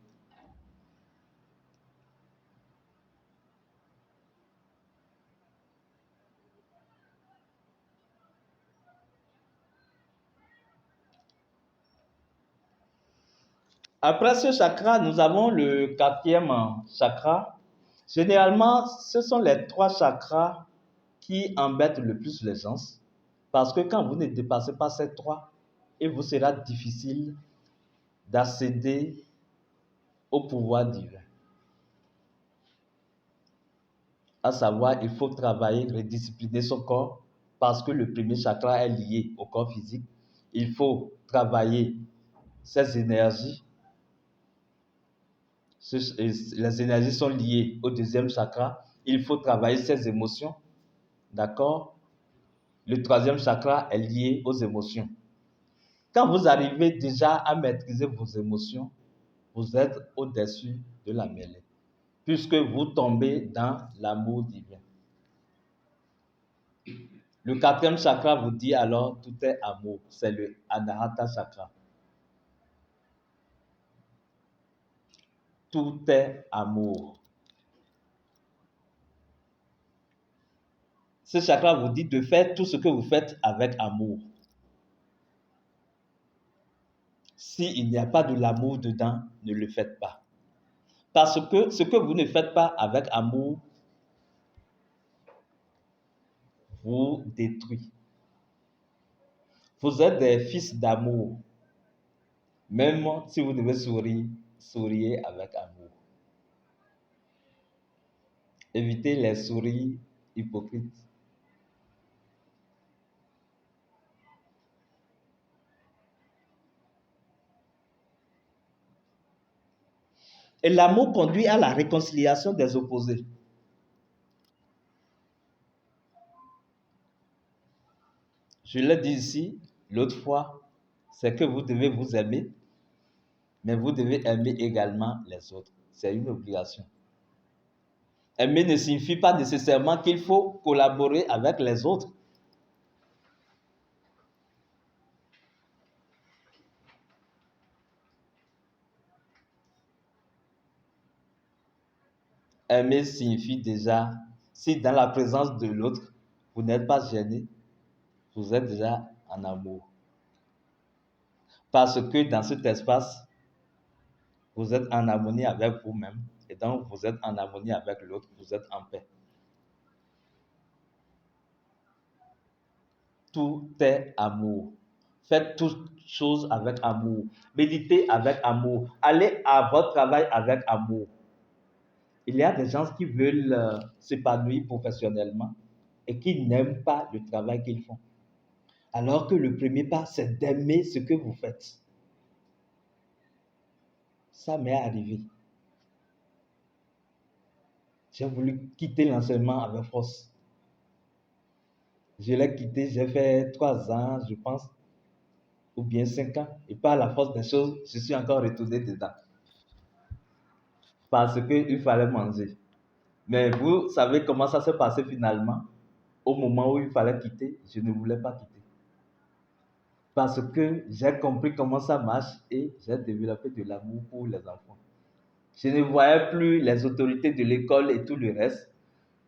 A: Après ce chakra, nous avons le 4e chakra. Généralement, ce sont les 3 chakras qui embêtent le plus les gens. Parce que quand vous ne dépassez pas ces 3, il vous sera difficile d'accéder au pouvoir divin. À savoir, il faut travailler, rediscipliner son corps parce que le premier chakra est lié au corps physique. Il faut travailler ses énergies. Les énergies sont liées au 2e chakra. Il faut travailler ses émotions. D'accord? Le 3e chakra est lié aux émotions. Quand vous arrivez déjà à maîtriser vos émotions, vous êtes au-dessus de la mêlée, puisque vous tombez dans l'amour divin. Le 4e chakra vous dit alors tout est amour, c'est le Anahata chakra. Tout est amour. Ce chakra vous dit de faire tout ce que vous faites avec amour. S'il n'y a pas de l'amour dedans, ne le faites pas. Parce que ce que vous ne faites pas avec amour vous détruit. Vous êtes des fils d'amour. Même si vous devez sourire, souriez avec amour. Évitez les sourires hypocrites. Et l'amour conduit à la réconciliation des opposés. Je l'ai dit ici, l'autre fois, c'est que vous devez vous aimer, mais vous devez aimer également les autres. C'est une obligation. Aimer ne signifie pas nécessairement qu'il faut collaborer avec les autres. Aimer signifie déjà, si dans la présence de l'autre, vous n'êtes pas gêné, vous êtes déjà en amour. Parce que dans cet espace, vous êtes en harmonie avec vous-même et donc vous êtes en harmonie avec l'autre, vous êtes en paix. Tout est amour. Faites toutes choses avec amour. Méditez avec amour. Allez à votre travail avec amour. Il y a des gens qui veulent s'épanouir professionnellement et qui n'aiment pas le travail qu'ils font. Alors que le premier pas, c'est d'aimer ce que vous faites. Ça m'est arrivé. J'ai voulu quitter l'enseignement avec force. Je l'ai quitté, j'ai fait 3 ans, je pense, ou bien 5 ans. Et par la force des choses, je suis encore retourné dedans. Parce qu'il fallait manger. Mais vous savez comment ça s'est passé finalement? Au moment où il fallait quitter, je ne voulais pas quitter. Parce que j'ai compris comment ça marche et j'ai développé de l'amour pour les enfants. Je ne voyais plus les autorités de l'école et tout le reste,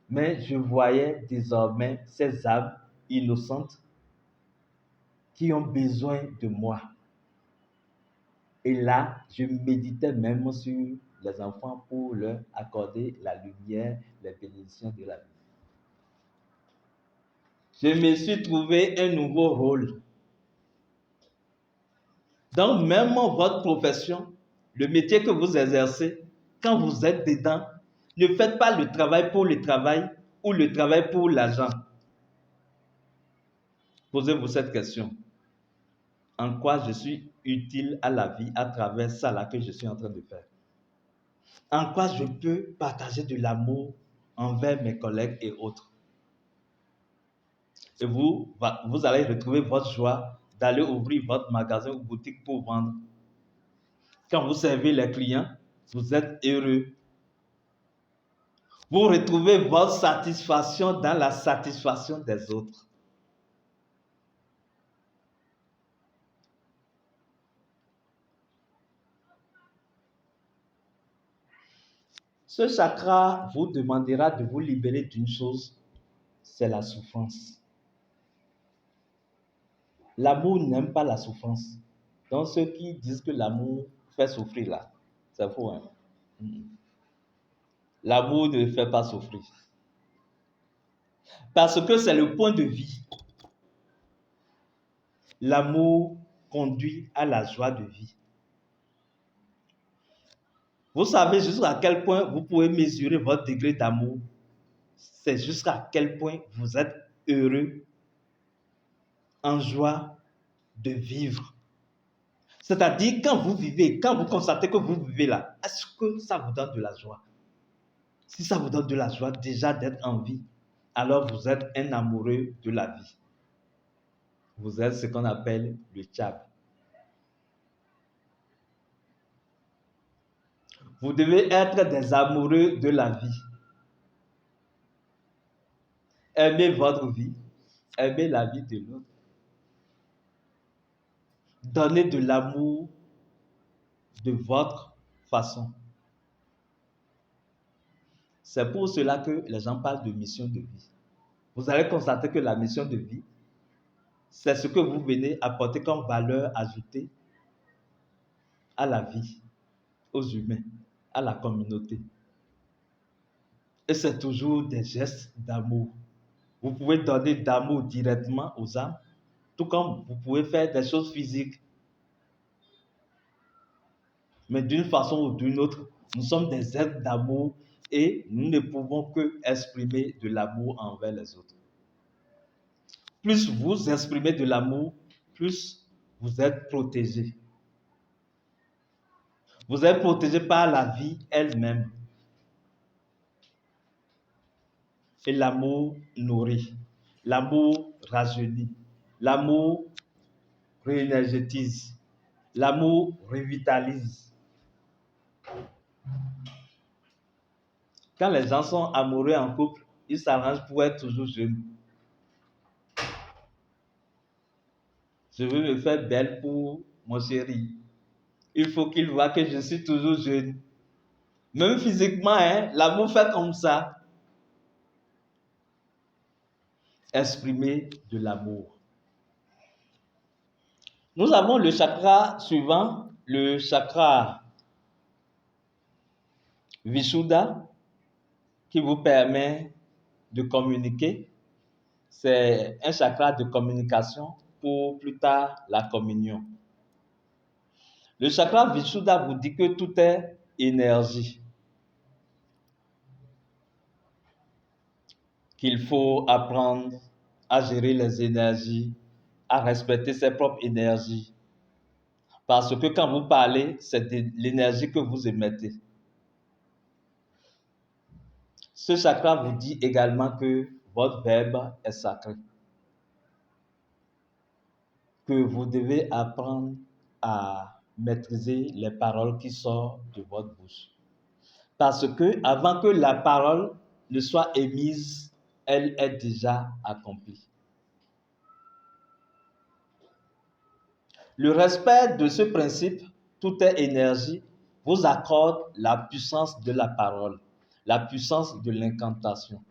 A: mais je voyais désormais ces âmes innocentes qui ont besoin de moi. Et là, je méditais même sur les enfants pour leur accorder la lumière, les bénédictions de la vie. Je me suis trouvé un nouveau rôle. Dans même votre profession, le métier que vous exercez, quand vous êtes dedans, ne faites pas le travail pour le travail ou le travail pour l'argent. Posez-vous cette question. En quoi je suis utile à la vie à travers ça là que je suis en train de faire? En quoi je peux partager de l'amour envers mes collègues et autres? Et vous allez retrouver votre joie d'aller ouvrir votre magasin ou boutique pour vendre. Quand vous servez les clients, vous êtes heureux. Vous retrouvez votre satisfaction dans la satisfaction des autres. Ce chakra vous demandera de vous libérer d'une chose, c'est la souffrance. L'amour n'aime pas la souffrance. Donc ceux qui disent que l'amour fait souffrir là, c'est faux. Hein? L'amour ne fait pas souffrir. Parce que c'est le point de vie. L'amour conduit à la joie de vie. Vous savez jusqu'à quel point vous pouvez mesurer votre degré d'amour. C'est jusqu'à quel point vous êtes heureux, en joie de vivre. C'est-à-dire quand vous vivez, quand vous constatez que vous vivez là, est-ce que ça vous donne de la joie? Si ça vous donne de la joie déjà d'être en vie, alors vous êtes un amoureux de la vie. Vous êtes ce qu'on appelle le tchab. Vous devez être des amoureux de la vie. Aimez votre vie. Aimez la vie de l'autre. Donnez de l'amour de votre façon. C'est pour cela que les gens parlent de mission de vie. Vous allez constater que la mission de vie, c'est ce que vous venez apporter comme valeur ajoutée à la vie, aux humains, à la communauté. Et c'est toujours des gestes d'amour. Vous pouvez donner d'amour directement aux âmes, tout comme vous pouvez faire des choses physiques. Mais d'une façon ou d'une autre, nous sommes des êtres d'amour et nous ne pouvons que exprimer de l'amour envers les autres. Plus vous exprimez de l'amour, plus vous êtes protégé. Vous êtes protégé par la vie elle-même. Et l'amour nourrit, l'amour rajeunit, l'amour réénergétise, l'amour revitalise. Quand les gens sont amoureux en couple, ils s'arrangent pour être toujours jeunes. Je veux me faire belle pour mon chéri. Il faut qu'il voit que je suis toujours jeune. Même physiquement, hein, l'amour fait comme ça. Exprimer de l'amour. Nous avons le chakra suivant, le chakra Vishuddha, qui vous permet de communiquer. C'est un chakra de communication pour plus tard la communion. Le chakra Vishuddha vous dit que tout est énergie. Qu'il faut apprendre à gérer les énergies, à respecter ses propres énergies. Parce que quand vous parlez, c'est de l'énergie que vous émettez. Ce chakra vous dit également que votre verbe est sacré. Que vous devez apprendre à maîtriser les paroles qui sortent de votre bouche. Parce que avant que la parole ne soit émise, elle est déjà accomplie. Le respect de ce principe, tout est énergie, vous accorde la puissance de la parole, la puissance de l'incantation.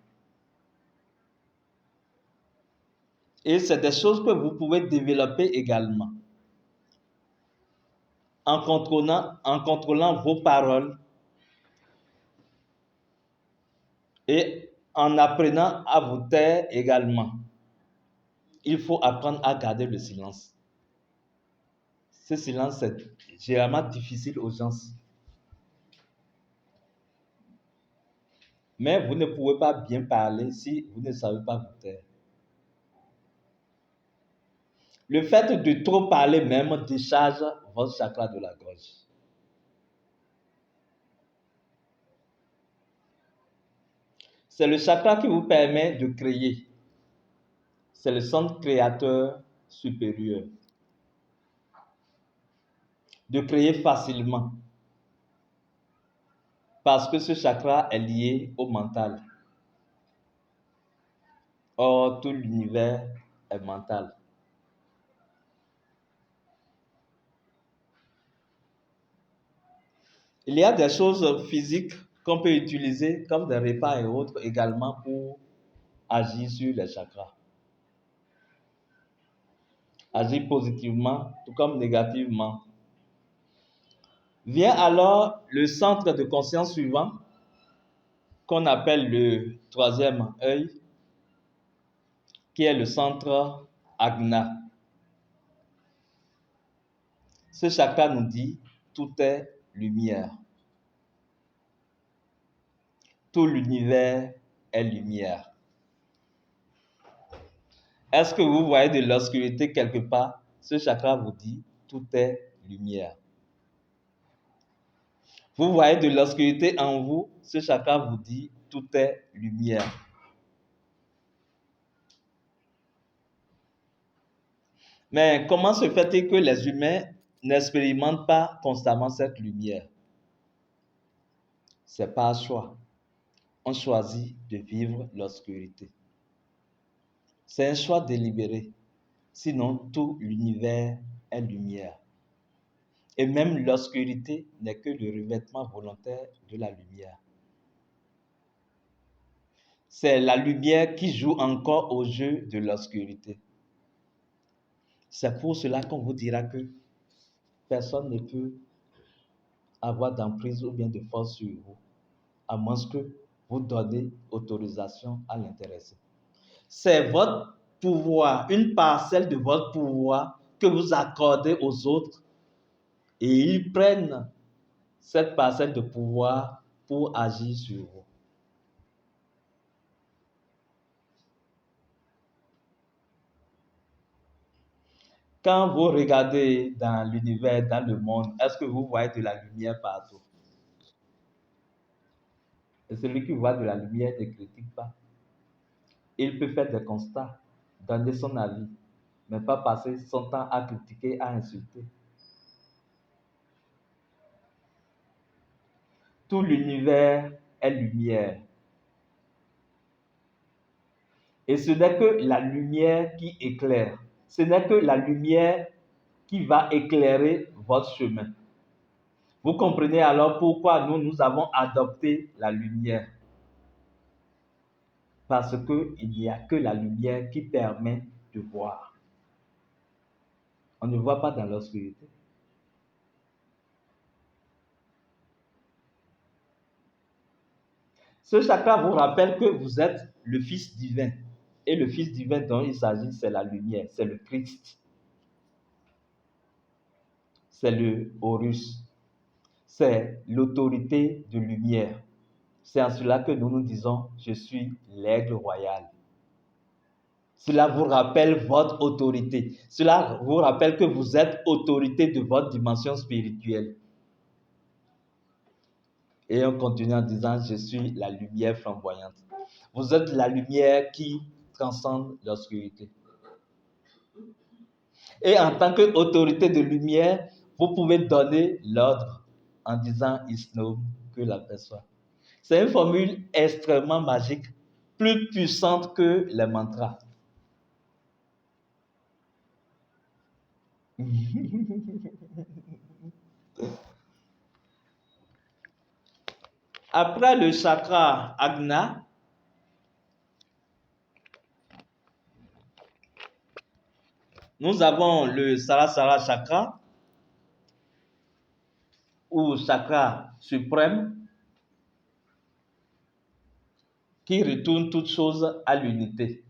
A: Et c'est des choses que vous pouvez développer également. En contrôlant vos paroles et en apprenant à vous taire également. Il faut apprendre à garder le silence. Ce silence est généralement difficile aux gens. Mais vous ne pouvez pas bien parler si vous ne savez pas vous taire. Le fait de trop parler même décharge votre chakra de la gorge. C'est le chakra qui vous permet de créer. C'est le centre créateur supérieur. De créer facilement. Parce que ce chakra est lié au mental. Or, tout l'univers est mental. Il y a des choses physiques qu'on peut utiliser comme des repas et autres également pour agir sur les chakras. Agir positivement tout comme négativement. Vient alors le centre de conscience suivant qu'on appelle le troisième œil, qui est le centre Agna. Ce chakra nous dit tout est lumière. Tout l'univers est lumière. Est-ce que vous voyez de l'obscurité quelque part? Ce chakra vous dit tout est lumière. Vous voyez de l'obscurité en vous? Ce chakra vous dit tout est lumière. Mais comment se fait-il que les humains n'expérimentent pas constamment cette lumière? C'est par choix. On choisit de vivre l'obscurité. C'est un choix délibéré. Sinon, tout l'univers est lumière. Et même l'obscurité n'est que le revêtement volontaire de la lumière. C'est la lumière qui joue encore au jeu de l'obscurité. C'est pour cela qu'on vous dira que personne ne peut avoir d'emprise ou bien de force sur vous, à moins que vous donnez autorisation à l'intéressé. C'est votre pouvoir, une parcelle de votre pouvoir que vous accordez aux autres et ils prennent cette parcelle de pouvoir pour agir sur vous. Quand vous regardez dans l'univers, dans le monde, est-ce que vous voyez de la lumière partout? Et celui qui voit de la lumière ne critique pas. Il peut faire des constats, donner son avis, mais pas passer son temps à critiquer, à insulter. Tout l'univers est lumière. Et ce n'est que la lumière qui éclaire. Ce n'est que la lumière qui va éclairer votre chemin. Vous comprenez alors pourquoi nous avons adopté la lumière. Parce qu'il n'y a que la lumière qui permet de voir. On ne voit pas dans l'obscurité. Ce chakra vous rappelle que vous êtes le Fils divin. Et le Fils divin dont il s'agit, c'est la lumière, c'est le Christ. C'est le Horus. C'est l'autorité de lumière. C'est en cela que nous nous disons, je suis l'aigle royal. Cela vous rappelle votre autorité. Cela vous rappelle que vous êtes autorité de votre dimension spirituelle. Et on continue en disant, je suis la lumière flamboyante. Vous êtes la lumière qui transcende l'obscurité. Et en tant qu'autorité de lumière, vous pouvez donner l'ordre en disant Isnom, que la paix soit. C'est une formule extrêmement magique, plus puissante que les mantras. Après le chakra Agna, nous avons le Sarasara chakra, ou chakra suprême, qui retourne toute chose à l'unité.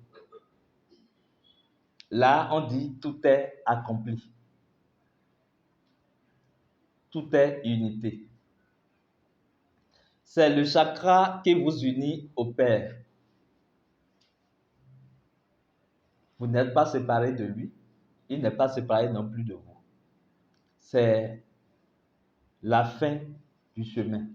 A: Là, on dit tout est accompli. tout est unité. C'est le chakra qui vous unit au Père. Vous n'êtes pas séparés de lui, il n'est pas séparé non plus de vous. C'est la fin du chemin.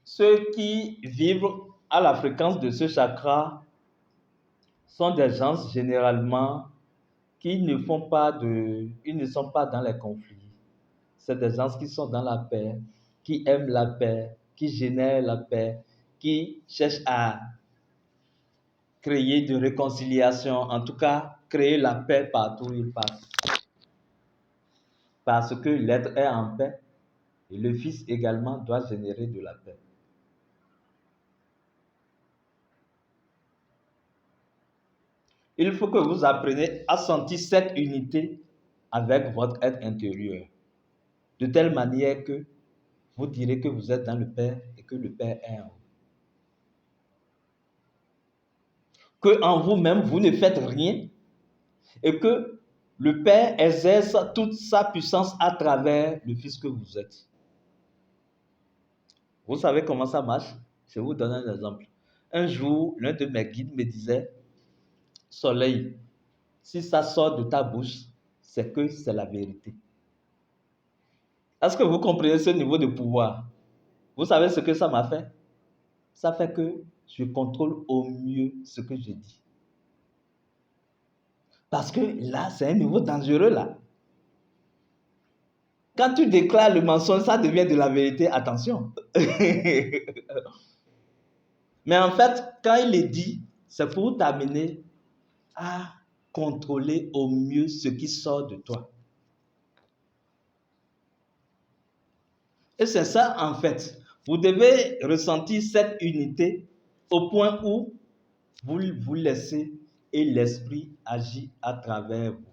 A: Ceux qui vivent à la fréquence de ce chakra sont des gens généralement qui ne sont pas dans les conflits. C'est des gens qui sont dans la paix, qui aiment la paix, qui génèrent la paix, qui cherchent à créer de réconciliation, en tout cas créer la paix partout où ils passent. Parce que l'être est en paix et le Fils également doit générer de la paix. Il faut que vous appreniez à sentir cette unité avec votre être intérieur, de telle manière que vous direz que vous êtes dans le Père et que le Père est en vous. Que en vous-même, vous ne faites rien et que le Père exerce toute sa puissance à travers le Fils que vous êtes. Vous savez comment ça marche? Je vais vous donner un exemple. Un jour, l'un de mes guides me disait, Soleil, si ça sort de ta bouche, c'est que c'est la vérité. Est-ce que vous comprenez ce niveau de pouvoir? Vous savez ce que ça m'a fait? Ça fait que je contrôle au mieux ce que je dis. Parce que là, c'est un niveau dangereux là. Quand tu déclares le mensonge, ça devient de la vérité. Attention. Mais en fait, quand il est dit, c'est pour t'amener à contrôler au mieux ce qui sort de toi. Et c'est ça, en fait. Vous devez ressentir cette unité au point où vous vous laissez et l'esprit agit à travers vous.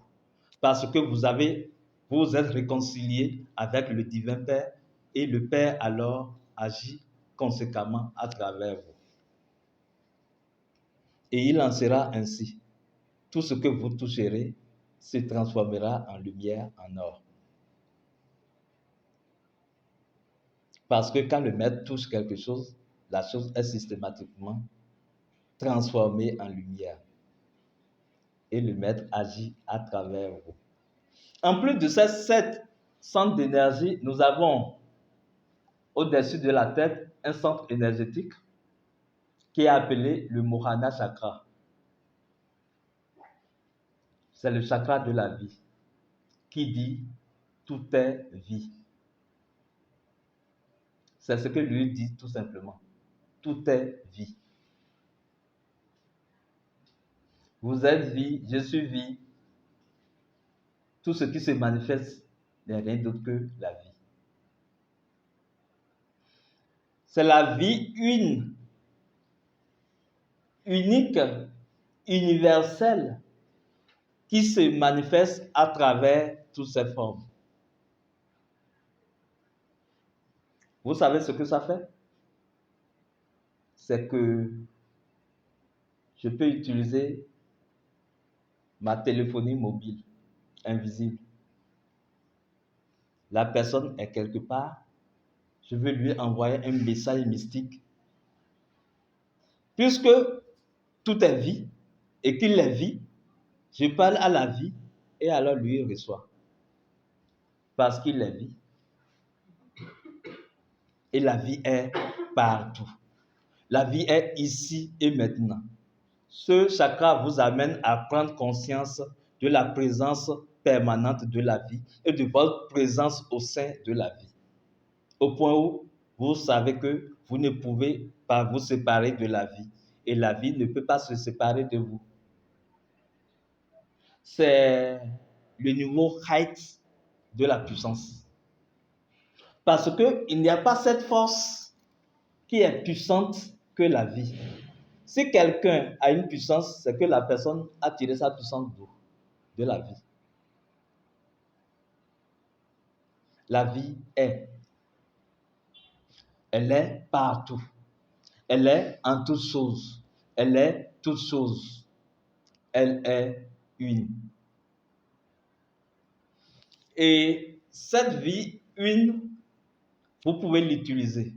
A: Parce que vous êtes réconciliés avec le divin Père et le Père alors agit conséquemment à travers vous. Et il en sera ainsi. Tout ce que vous toucherez se transformera en lumière, en or. Parce que quand le maître touche quelque chose, la chose est systématiquement transformée en lumière. Et le maître agit à travers vous. En plus de ces 7 centres d'énergie, nous avons au-dessus de la tête un centre énergétique qui est appelé le Mohana Chakra. C'est le chakra de la vie qui dit tout est vie. C'est ce que lui dit tout simplement. Tout est vie. Vous êtes vie, je suis vie. Tout ce qui se manifeste n'est rien d'autre que la vie. C'est la vie unique, universelle, qui se manifeste à travers toutes ces formes. Vous savez ce que ça fait? C'est que je peux utiliser ma téléphonie mobile invisible. La personne est quelque part, je veux lui envoyer un message mystique. Puisque tout est vie et qu'il est vie, je parle à la vie et alors lui reçoit. Parce qu'il est vie. Et la vie est partout. La vie est ici et maintenant. Ce chakra vous amène à prendre conscience de la présence permanente de la vie et de votre présence au sein de la vie. Au point où vous savez que vous ne pouvez pas vous séparer de la vie et la vie ne peut pas se séparer de vous. C'est le niveau height de la puissance. Parce qu'il n'y a pas cette force qui est puissante que la vie. Si quelqu'un a une puissance, c'est que la personne a tiré sa puissance d'où? De la vie. La vie est. Elle est partout. Elle est en toutes choses. Elle est toutes choses. Elle est une. Et cette vie une, vous pouvez l'utiliser.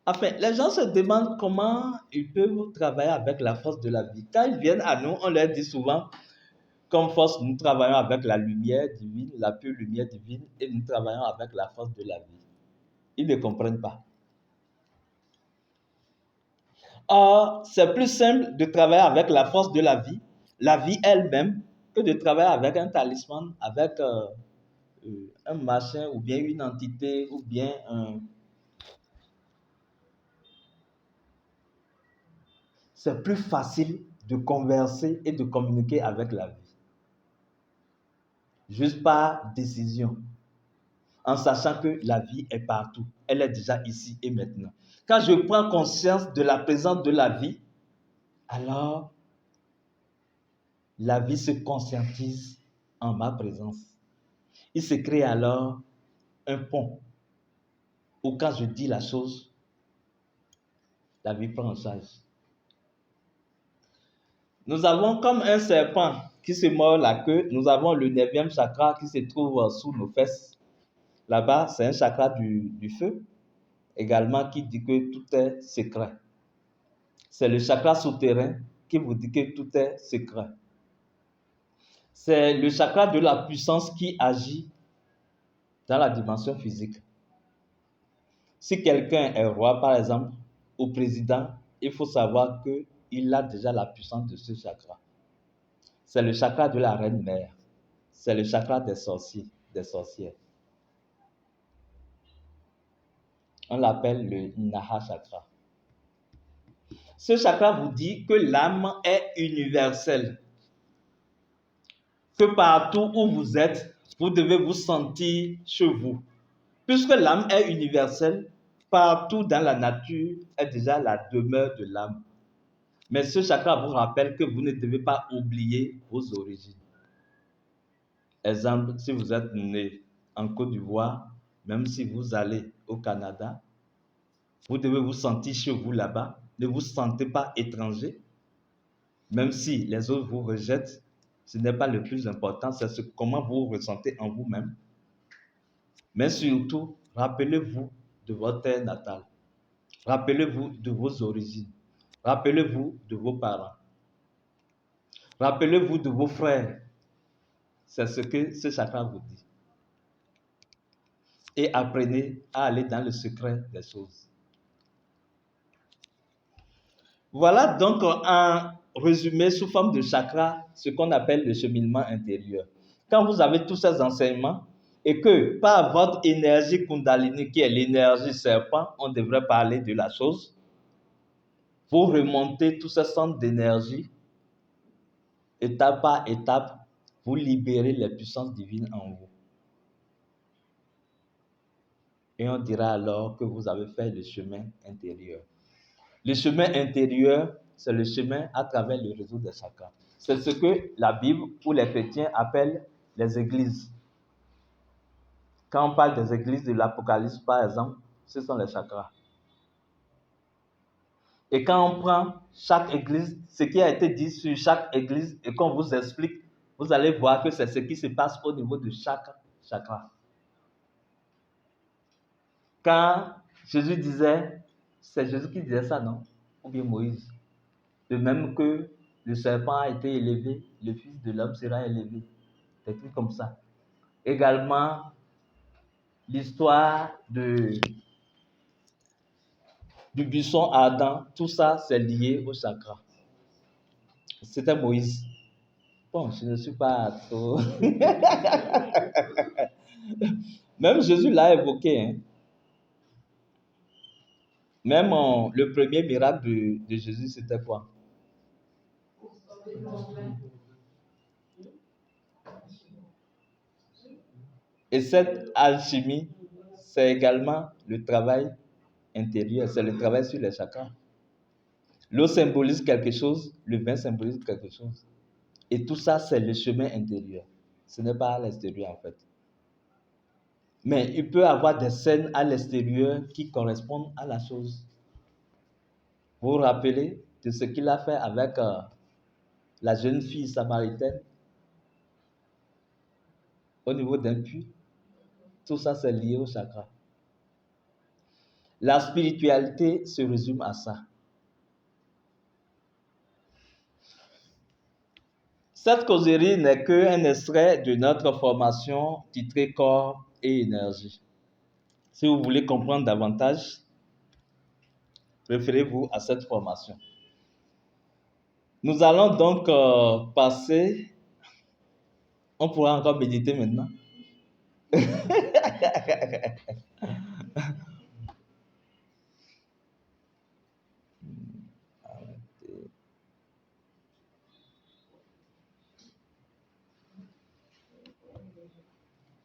A: Enfin, les gens se demandent comment ils peuvent travailler avec la force de la vie. Quand ils viennent à nous, on leur dit souvent, comme force, nous travaillons avec la lumière divine, la pure lumière divine, et nous travaillons avec la force de la vie. Ils ne comprennent pas. Or, c'est plus simple de travailler avec la force de la vie elle-même, que de travailler avec un talisman, avec un machin, ou bien une entité, ou bien un... C'est plus facile de converser et de communiquer avec la vie. Juste par décision. En sachant que la vie est partout. Elle est déjà ici et maintenant. Quand je prends conscience de la présence de la vie, alors la vie se conscientise en ma présence. Il se crée alors un pont où quand je dis la chose, la vie prend en charge. Nous avons comme un serpent qui se mord la queue, nous avons le 9e chakra qui se trouve sous nos fesses. Là-bas, c'est un chakra du feu, également qui dit que tout est secret. C'est le chakra souterrain qui vous dit que tout est secret. C'est le chakra de la puissance qui agit dans la dimension physique. Si quelqu'un est roi, par exemple, ou président, il faut savoir qu'il a déjà la puissance de ce chakra. C'est le chakra de la reine mère. C'est le chakra des sorciers, des sorcières. On l'appelle le Naha chakra. Ce chakra vous dit que l'âme est universelle. Que partout où vous êtes, vous devez vous sentir chez vous. Puisque l'âme est universelle, partout dans la nature est déjà la demeure de l'âme. Mais ce chakra vous rappelle que vous ne devez pas oublier vos origines. Exemple, si vous êtes né en Côte d'Ivoire, même si vous allez au Canada, vous devez vous sentir chez vous là-bas. Ne vous sentez pas étranger. Même si les autres vous rejettent, ce n'est pas le plus important, c'est comment vous vous ressentez en vous-même. Mais surtout, rappelez-vous de votre terre natale. Rappelez-vous de vos origines. Rappelez-vous de vos parents. Rappelez-vous de vos frères. C'est ce que ce chakra vous dit. Et apprenez à aller dans le secret des choses. Voilà donc en résumé sous forme de chakra ce qu'on appelle le cheminement intérieur. Quand vous avez tous ces enseignements et que par votre énergie Kundalini, qui est l'énergie serpent, on devrait parler de la chose, vous remontez tous ces centres d'énergie, étape par étape, vous libérez les puissances divines en vous. Et on dira alors que vous avez fait le chemin intérieur. Le chemin intérieur, c'est le chemin à travers le réseau des chakras. C'est ce que la Bible ou les chrétiens appellent les églises. Quand on parle des églises de l'Apocalypse, par exemple, ce sont les chakras. Et quand on prend chaque église, ce qui a été dit sur chaque église et qu'on vous explique, vous allez voir que c'est ce qui se passe au niveau de chaque chakra. Quand Jésus disait, c'est Jésus qui disait ça, non? Ou bien Moïse. De même que le serpent a été élevé, le Fils de l'homme sera élevé. Des trucs comme ça. Également, l'histoire du buisson ardent, tout ça, c'est lié au chakra. C'était Moïse. Bon, je ne suis pas trop... Même Jésus l'a évoqué. Hein. Même le premier miracle de Jésus, c'était quoi? Et cette alchimie, c'est également le travail intérieur, c'est le travail sur les chakras. L'eau symbolise quelque chose, le vin symbolise quelque chose. Et tout ça, c'est le chemin intérieur. Ce n'est pas à l'extérieur, en fait. Mais il peut y avoir des scènes à l'extérieur qui correspondent à la chose. Vous vous rappelez de ce qu'il a fait avec la jeune fille samaritaine, au niveau d'un puits, tout ça c'est lié au chakra. La spiritualité se résume à ça. Cette causerie n'est qu'un extrait de notre formation titrée Corps et énergie. Si vous voulez comprendre davantage, référez-vous à cette formation. Nous allons donc passer. On pourra encore méditer maintenant.